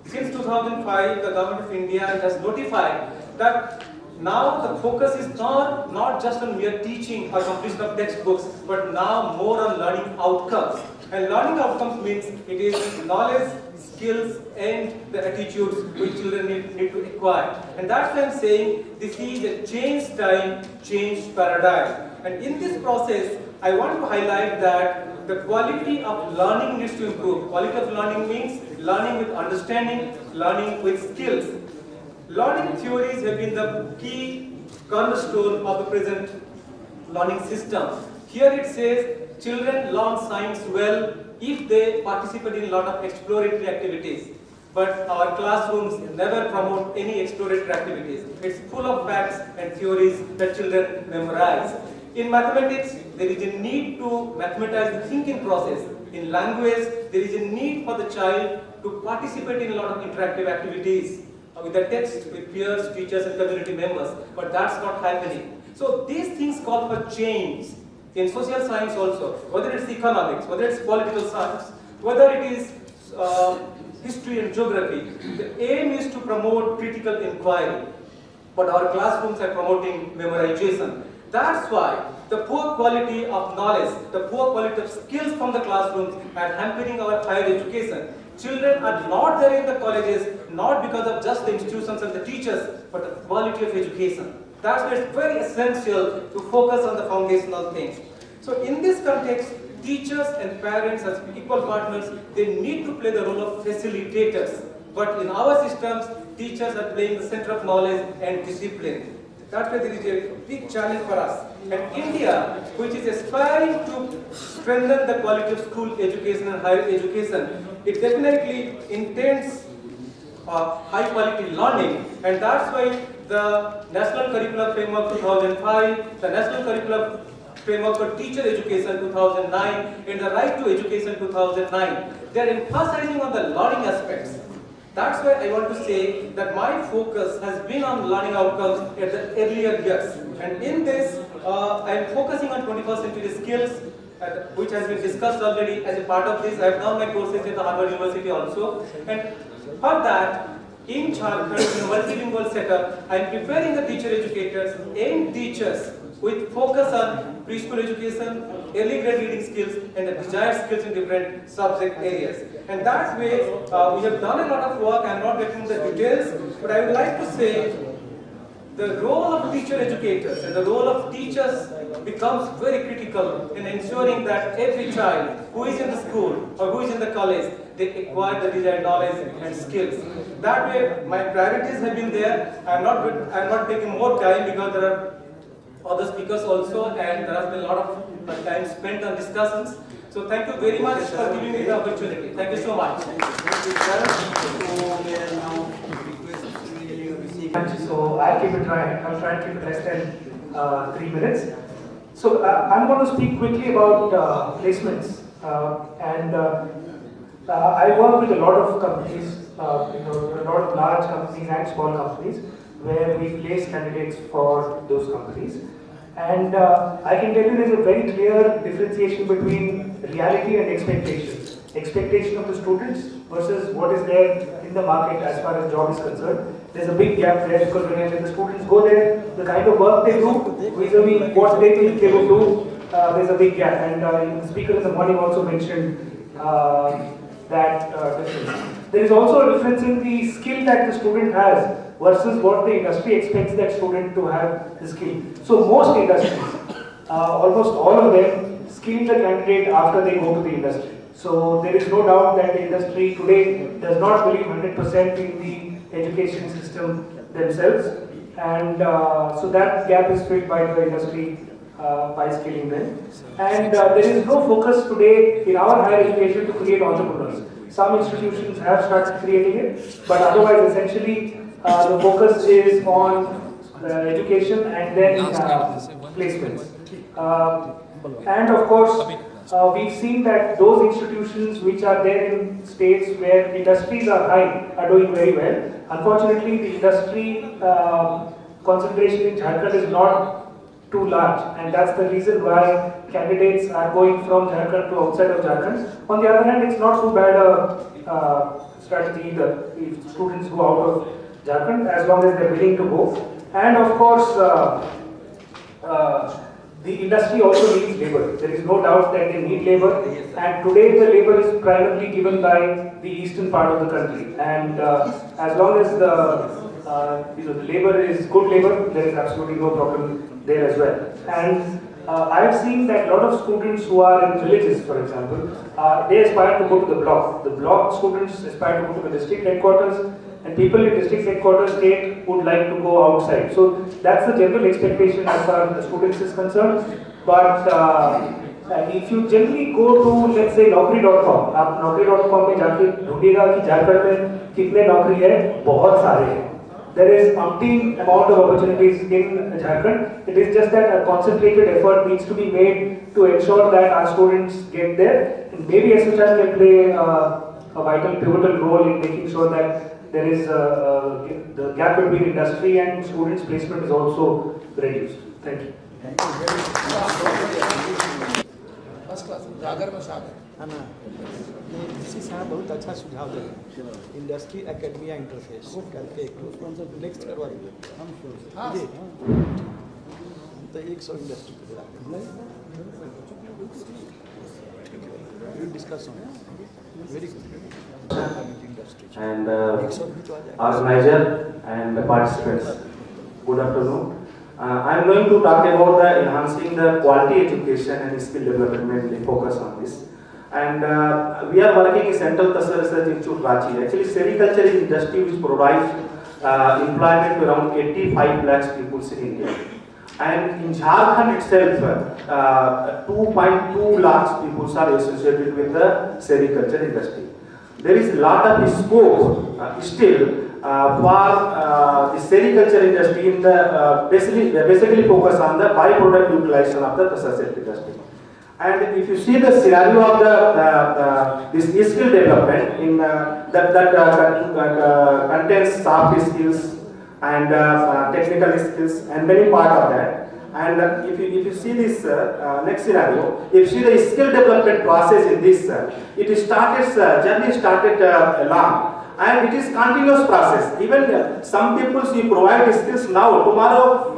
Since 2005, the Government of India has notified that now the focus is not just on mere teaching or completion of textbooks, but now more on learning outcomes. And learning outcomes means it is knowledge, skills, and the attitudes which children need to acquire. And that's why I'm saying this is a changed time, changed paradigm. And in this process, I want to highlight that the quality of learning needs to improve. Quality of learning means learning with understanding, learning with skills. Learning theories have been the key cornerstone of the present learning system. Here it says children learn science well if they participate in a lot of exploratory activities. But our classrooms never promote any exploratory activities. It's full of facts and theories that children memorize. In mathematics, there is a need to mathematize the thinking process. In language, there is a need for the child to participate in a lot of interactive activities with the text, with peers, teachers, and community members. But that's not happening. So these things call for change. In social science also, whether it's economics, whether it's political science, whether it is history and geography, the aim is to promote critical inquiry. But our classrooms are promoting memorization. That's why the poor quality of knowledge, the poor quality of skills from the classrooms are hampering our higher education. Children are not there in the colleges, not because of just the institutions and the teachers, but the quality of education. That's why it's very essential to focus on the foundational things. So in this context, teachers and parents as equal partners, they need to play the role of facilitators but in our systems, teachers are playing the center of knowledge and discipline. That's why there is a big challenge for us. And India, which is aspiring to strengthen the quality of school education and higher education, it definitely intends high quality learning, and that's why the National Curriculum Framework 2005, the National Curriculum Framework for Teacher Education 2009, and the Right to Education 2009, they are emphasizing on the learning aspects. That's why I want to say that my focus has been on learning outcomes at the earlier years. And in this, I am focusing on 21st century skills, which has been discussed already. As a part of this, I have done my courses at the Harvard University also. And for that, in Jharkhand, in a multilingual setup, I am preparing the teacher educators and teachers with focus on preschool education, early grade reading skills, and the desired skills in different subject areas. And that way, we have done a lot of work. I am not getting into the details, but I would like to say the role of teacher educators and the role of teachers becomes very critical in ensuring that every child who is in the school or who is in the college, they acquire the desired knowledge and skills. That way, my priorities have been there. I am not taking more time because there are other speakers also, and there has been a lot of time spent on discussions. So thank you very much for giving me the opportunity. Thank you so much. So I'll keep it dry. I'll try and keep it less than 3 minutes. So I'm going to speak quickly about placements. I work with a lot of companies, a lot of large companies and small companies, where we place candidates for those companies. And I can tell you there's a very clear differentiation between reality and expectations. Expectation of the students versus what is there in the market as far as job is concerned. There's a big gap there because when the students go there, the kind of work they do vis-a-vis what they think they will do, there's a big gap. And the speaker in the morning also mentioned that difference. There is also a difference in the skill that the student has versus what the industry expects that student to have the skill. So most industries, almost all of them, screen the candidate after they go to the industry. So there is no doubt that the industry today does not believe 100% in the education system themselves, and so that gap is filled by the industry by skilling them. And there is no focus today in our higher education to create entrepreneurs. Some institutions have started creating it, but otherwise essentially the focus is on education and then placements. And of course, we've seen that those institutions which are there in states where industries are high are doing very well. Unfortunately, the industry concentration in Jharkhand is not too large, and that's the reason why candidates are going from Jharkhand to outside of Jharkhand. On the other hand, it's not too bad a strategy either if students go out of Jharkhand, as long as they're willing to go. And of course, the industry also needs labor. There is no doubt that they need labor, and today the labor is primarily given by the eastern part of the country. And as long as the labor is good labor, there is absolutely no problem there as well. And I have seen that a lot of students who are in villages, for example, they aspire to go to the block. The block students aspire to go to the district headquarters, and people in district headquarters state would like to go outside. So that's the general expectation as far as the students is concerned. But if you generally go to, let's say, naukri.com, आप naukri.com में जाके ढूंढिएगा कि झारखंड में कितने नौकरी है, बहुत सारे हैं. There is umpteen amount of opportunities in Jharkhand. It is just that a concentrated effort needs to be made to ensure that our students get there. And maybe ASSOCHAM can play a vital, pivotal role in making sure that there is the gap between industry and students' placement is also reduced. Thank you. First class जागर में सागर है ना, ये इसी साहब बहुत अच्छा सुझाव दे रहे हैं. इंडस्ट्री एकेडमिया इंटरफेस करके एक नेक्स्ट करवा दीजिए. हाँ जी, तो 100 इंडस्ट्री को बुला के डिस्कस होना very good industry. And organizer and the participants, good afternoon. I am going to talk about the enhancing the quality education and skill development, mainly focus on this. And we are working in Central Tasar Research Institute, Ranchi. Actually, sericulture is industry which provides employment to around 85 lakhs people in India. And in Jharkhand itself, 2.2 lakhs people are associated with the sericulture industry. There is a lot of scope still for the sericulture industry in the basically focus on the byproduct utilization of the Tasar industry. And if you see the scenario of this skill development in that contains soft skills and technical skills and many part of that. And if you see this next scenario, if you see the skill development process in this, journey started long. And it is continuous process. Even some people you provide skills now. Tomorrow,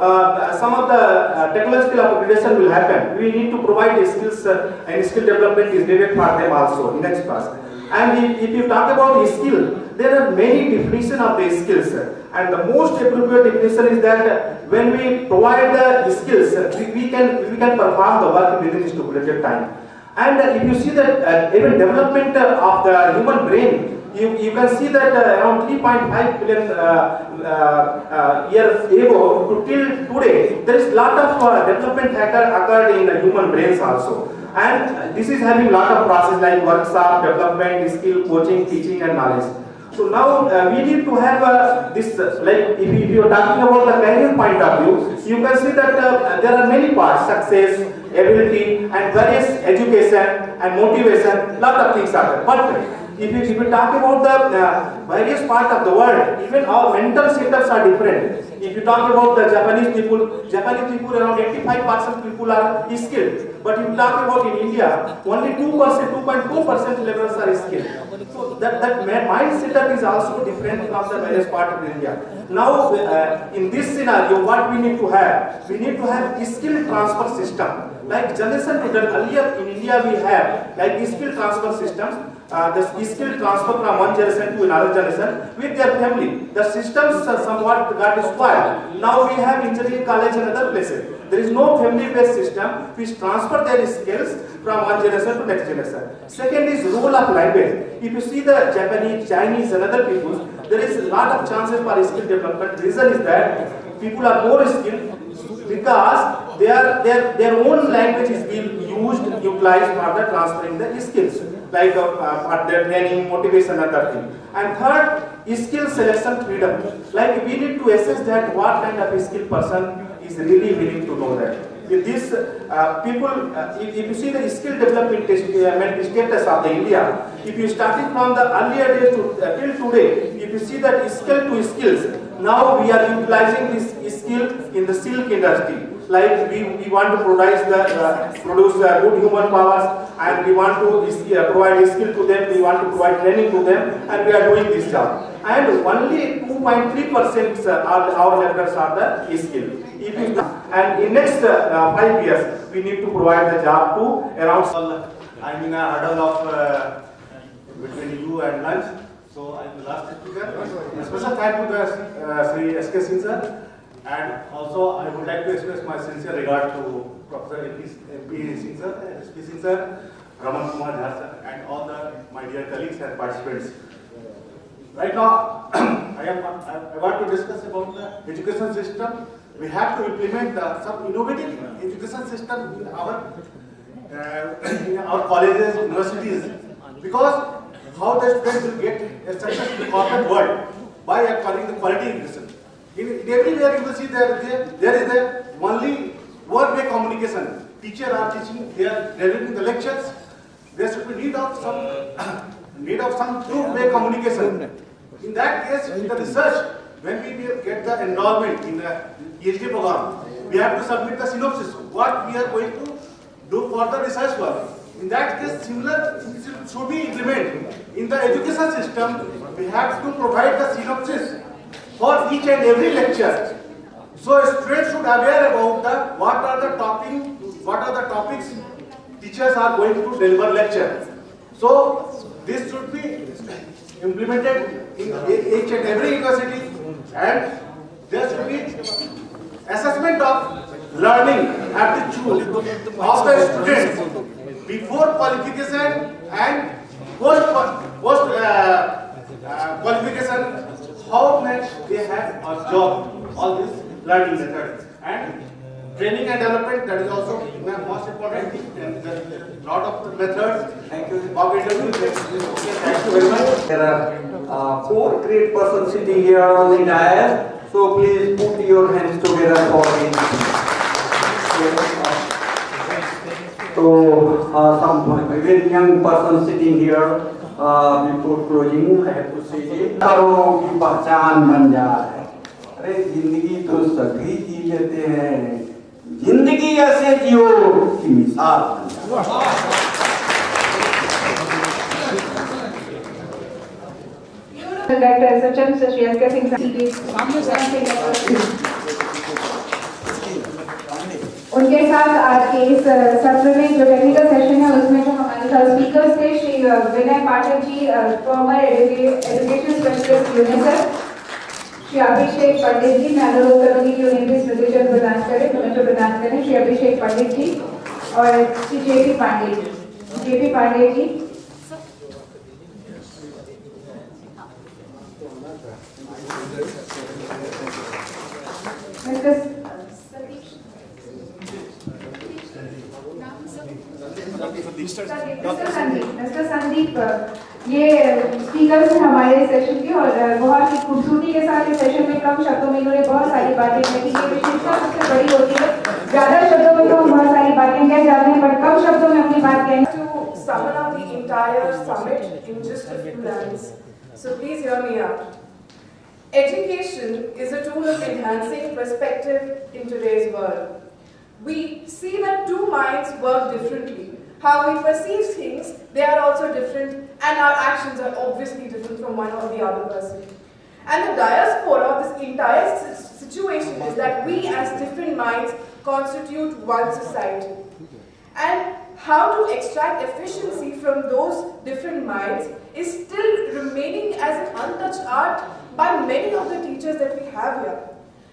some of the technological upgradation will happen. We need to provide skills and skill development is needed for them also in next class. And if you talk about skill, there are many definitions of the skills. And the most appropriate definition is that when we provide the skills, we can perform the work within stipulated time. And if you see that even development of the human brain, you can see that around 3.5 billion years ago to till today, there is lot of development occurred in the human brains also. And this is having lot of process like workshop, development, skill, coaching, teaching and knowledge. So now we need to have this, like if you are talking about the career point of view, you can see that there are many parts, success, ability and various education and motivation, lot of things are there. But if you talk about the various parts of the world, even our mental setups are different. If you talk about the Japanese people around 85% people are skilled. But if you talk about in India, only 2.2% laborers are skilled. So that mind setup is also different from the various parts of India. Now, in this scenario, what we need to have? We need to have a skill transfer system. Like generation to generation, earlier in India we have like skill transfer systems. The skill transfer from one generation to another generation with their family. The systems somewhat got spoiled. Now we have engineering college and other places. There is no family-based system which transfer their skills from one generation to next generation. Second is role of language. If you see the Japanese, Chinese and other people, there is a lot of chances for skill development. Reason is that people are more skilled because their own language is being utilized for the transferring the skills, like for their training, motivation and other thing. And third, skill selection freedom. Like we need to assess that what kind of a skilled person is really willing to know that. With this, people, if you see the skill development status of the India, if you starting from the earlier days to till today, if you see that skill to skills, now we are utilizing this skill in the silk industry. Like we want to produce good human powers, and we want to provide skill to them, we want to provide training to them, and we are doing this job. And only 2.3% our laborers are the skilled. And in next 5 years, we need to provide the job to around. I'm in a huddle of between you and lunch, so I'm the last speaker. A special thank to the Sri S.K. Singh sir, and also I would like to express my sincere regard to Professor MP Singh sir, S.P. Singh sir, Raman Kumar Jha sir, and all my dear colleagues and participants. Right now, I want to discuss about the education system. We have to implement some innovative education system in our colleges, universities, because how the students will get a success in the corporate world by acquiring the quality education. Everywhere you will see there is a only one-way communication. Teachers are teaching, they are delivering the lectures. There should be need of some two-way communication. In that case, in the research, when we get the enrollment in the PhD program, we have to submit the synopsis, what we are going to do for the research work. In that case, similar should be implemented. In the education system, we have to provide the synopsis for each and every lecture. So students should aware about what are the topics teachers are going to deliver lecture. So this should be implemented in each and every university, and there should be assessment of learning aptitude of the students before qualification and post qualification, how much they have a job, all this learning method. And training and development, that is also most important thing. And there is a lot of methods. Thank you. Thank you very much. There are 4 great persons sitting here on the dais. So please put your hands together for this. So some very young person sitting here. Before closing, I have to say, करो की पहचान बन जाए. अरे जिंदगी तो सभी जी लेते हैं. जिंदगी ऐसे जियो कि मिसाल बन जाए. Dr. ASSOCHAM, so she has getting उनके साथ आज के इस सत्र में जो टेक्निकल सेशन है उसमें जो हमारे साथ स्पीकर्स थे Shri Vinay Pathak ji, former education specialist UNICEF, Shri Abhishek Pandit ji, मैं अनुरोध करूंगी कि उन्हें भी स्मृति प्रदान करें श्री अभिषेक पंडित जी, और श्री जेपी पांडे जी. मिस्टर संदीप, ये स्पीकर्स हैं हमारे सेशन के, और बहुत ही खूबसूरती के साथ इस सेशन में कम शब्दों में इन्होंने बहुत सारी बातें कही. ये विशेषता सबसे बड़ी होती है, ज्यादा शब्दों में तो हम बहुत सारी बातें कह जाते हैं, बट कम शब्दों में अपनी बात कहें. To sum up the entire summit in just a few lines, so please hear me out. Education is a tool of enhancing perspective in today's world. We see that two minds work differently. How we perceive things, they are also different, and our actions are obviously different from one or the other person. And the diaspora of this entire situation is that we as different minds constitute one society. And how to extract efficiency from those different minds is still remaining as an untouched art by many of the teachers that we have here.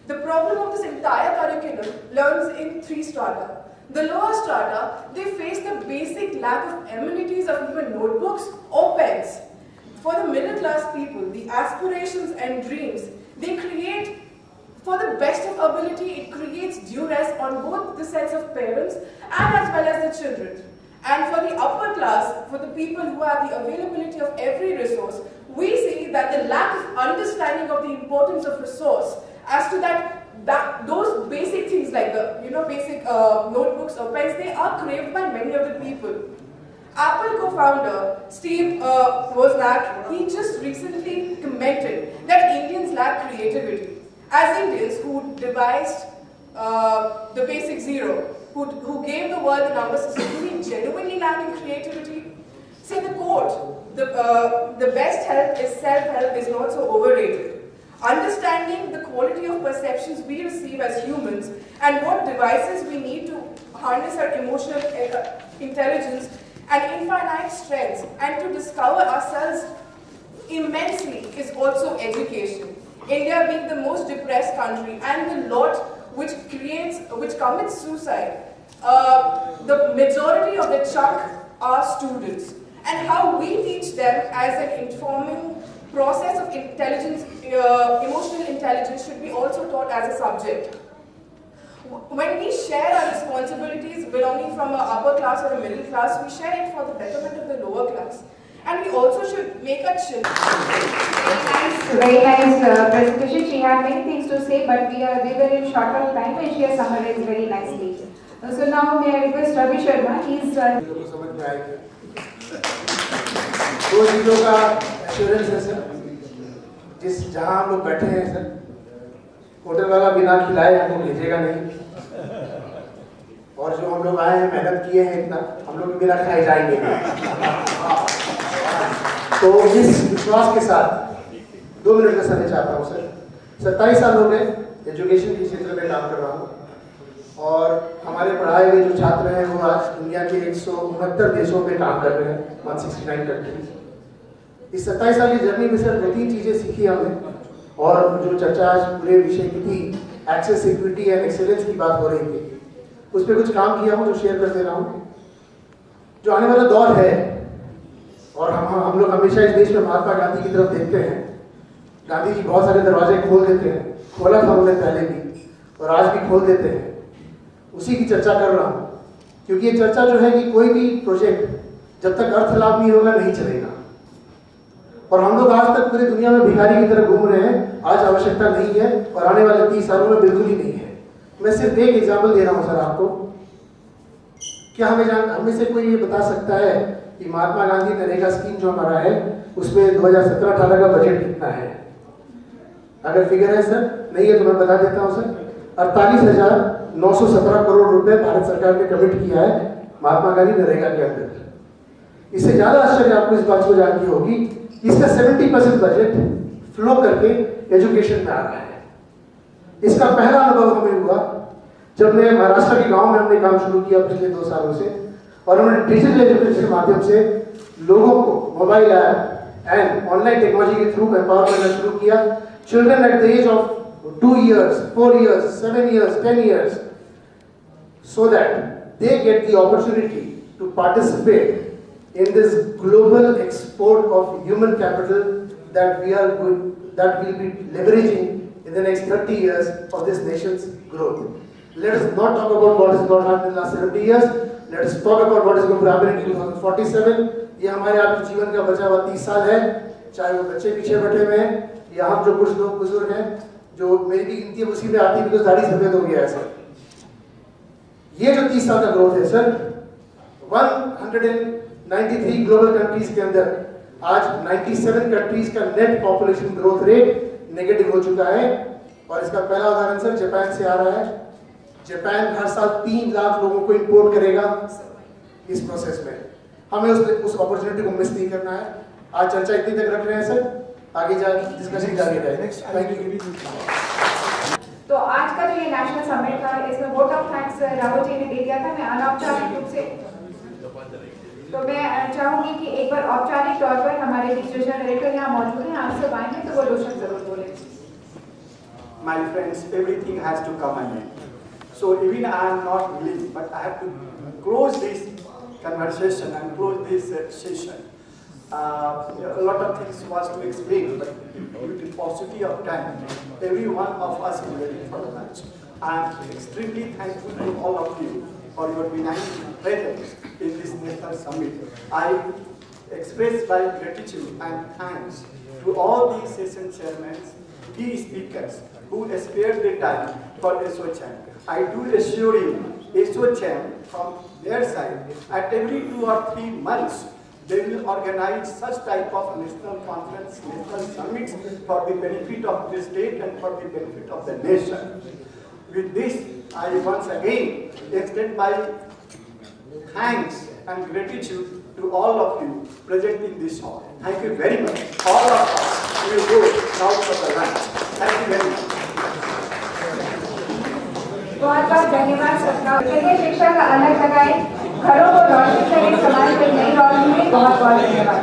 The problem of this entire curriculum learns in 3 strata. The lower strata, they face the basic lack of amenities of even notebooks or pens. For the middle class people, the aspirations and dreams, they create, for the best of ability, it creates duress on both the sets of parents and as well as the children. And for the upper class, for the people who have the availability of every resource, we see that the lack of understanding of the importance of resource as to that those basic things like the basic notebooks or pens, they are craved by many of the people. Apple co-founder Steve Wozniak, he just recently commented that Indians lack creativity. As Indians who devised the basic zero, who gave the world the number system, do we genuinely lack in creativity? See the quote, the best help is self-help is not so overrated. Understanding the quality of perceptions we receive as humans and what devices we need to harness our emotional intelligence and infinite strengths and to discover ourselves immensely is also education. India being the most depressed country and the lot which commits suicide, the majority of the chunk are students, and how we teach them as an informing process of intelligence, emotional intelligence should be also taught as a subject. When we share our responsibilities belonging from an upper class or a middle class, we share it for the betterment of the lower class. And we also should make our children. Very nice presentation. She had many things to say, but we were in short of time and she has summarized very nicely. So now may I request Ravi Sharma. He's दो चीज़ों का assurance है sir. जहाँ हम लोग बैठे हैं sir, hotel वाला बिना खिलाए हमको भेजेगा नहीं, और जो हम लोग आए हैं मेहनत किए हैं इतना, हम लोग बिना खाए जाएंगे. तो इस विश्वास के साथ 2 मिनट का समय चाहता हूँ सर. 27 साल हो गए एजुकेशन के क्षेत्र में काम कर रहा हूँ, और हमारे पढ़ाए हुए जो छात्र हैं वो आज दुनिया के 169 देशों में काम कर रहे हैं, 169 कंट्रीज. इस 27 साल की जर्नी में सर 2-3 चीज़ें सीखी हमने, और जो चर्चा आज पूरे विषय की थी, एक्सेस, इक्विटी एंड एक्सेलेंस की बात हो रही थी, उस पर कुछ काम किया हूँ जो शेयर कर दे रहा हूँ. जो आने वाला दौर है और हम लोग हमेशा इस देश में महात्मा गांधी की तरफ देखते हैं। गांधी जी बहुत सारे दरवाजे खोल देते हैं, खोला था उन्होंने पहले भी और आज भी खोल देते हैं। उसी की चर्चा कर रहा हूँ, क्योंकि ये चर्चा जो है कि कोई भी प्रोजेक्ट जब तक अर्थ लाभ नहीं होगा नहीं चलेगा। और हम लोग आज तक पूरी दुनिया में भिखारी की तरह घूम रहे हैं। आज आवश्यकता नहीं है और आने वाले 30 सालों में बिल्कुल ही नहीं है। मैं सिर्फ एक एग्जाम्पल दे रहा हूँ सर आपको। क्या हमें से कोई ये बता सकता है कि महात्मा गांधी नरेगा स्कीम जो हमारा है उसमें 2017-18 का बजट कितना है? अगर फिगर है सर, नहीं है तो मैं बता देता हूँ सर। 48,917 करोड़ रुपए भारत सरकार ने कमिट किया है महात्मा गांधी नरेगा के अंदर। इससे ज्यादा आश्चर्य आपको इस बात को जान की होगी, इसका 70% बजट फ्लो करके एजुकेशन में आ रहा है। इसका पहला अनुभव हमें हुआ जब मैं महाराष्ट्र के गांव में हमने काम शुरू किया पिछले 2 सालों से, और हमने डिजिटल एजुकेशन के माध्यम से लोगों को mobile app and online technology के थ्रू एम्पावर करना शुरू किया। Children at the age of 2 years, 4 years, 7 years, 10 years, so that they get the opportunity to participate in this global export of human capital that we will be leveraging in the next 30 years of this nation's growth. Let us not talk about what is going to happen in the last 70 years. Let us talk about what is going to happen in 2047. ये हमारे आपके जीवन का बचा हुआ 30 साल है, चाहे वो बच्चे पीछे बैठे हुए हैं या हम जो कुछ लोग बुजुर्ग हैं, जो मेरी भी गिनती है उसी में आती है, बिकॉज दाढ़ी सफेद हो गया है सर। ये जो 30 साल का ग्रोथ है सर, 193 ग्लोबल कंट्रीज के अंदर आज 97 कंट्रीज का net population growth rate negative हो चुका है। और इसका पहला उदाहरण सर जापान से आ रहा है। जापान हर साल 3 लाख लोगों को इंपोर्ट करेगा इस प्रोसेस में। हमें उस अपॉर्चुनिटी को मिस नहीं करना है। आज चर्चा इतनी तक रख रहे हैं सर, आगे डिस्कशन जारी रहेगा। Thank you. तो आज का जो ये नेशनल समिट था, इसमें vote of thanks Rahul ji ने दे दिया था। मैं अनौपचारिक रूप से, तो मैं चाहूंगी कि एक बार औपचारिक तौर पर हमारे रीजनल डायरेक्टर यहाँ मौजूद हैं, आपसे आएंगे तो वो 2 शब्द जरूर बोले। My friends, everything has to come and end. So even I am not willing, but I have to close this conversation and close this session. A lot of things was to explain, but due to paucity of time, every one of us is waiting for the lunch. I am extremely thankful to all of you for your benign presence in this national summit. I express my gratitude and thanks to all the session chairmen, key speakers who spared their time for ASSOCHAM. I do assure you, ASSOCHAM from their side, at every 2 or 3 months, they will organize such type of national conference, national summits for the benefit of the state and for the benefit of the nation. With this, I once again extend my thanks and gratitude to all of you present in this hall. Thank you very much. All of us will go now for the lunch. Thank you very much. बहुत बहुत धन्यवाद सबका। चलिए शिक्षा का अलग लगाए, घरों को रोशन करें, समाज में नई रोशनी में। बहुत बहुत धन्यवाद।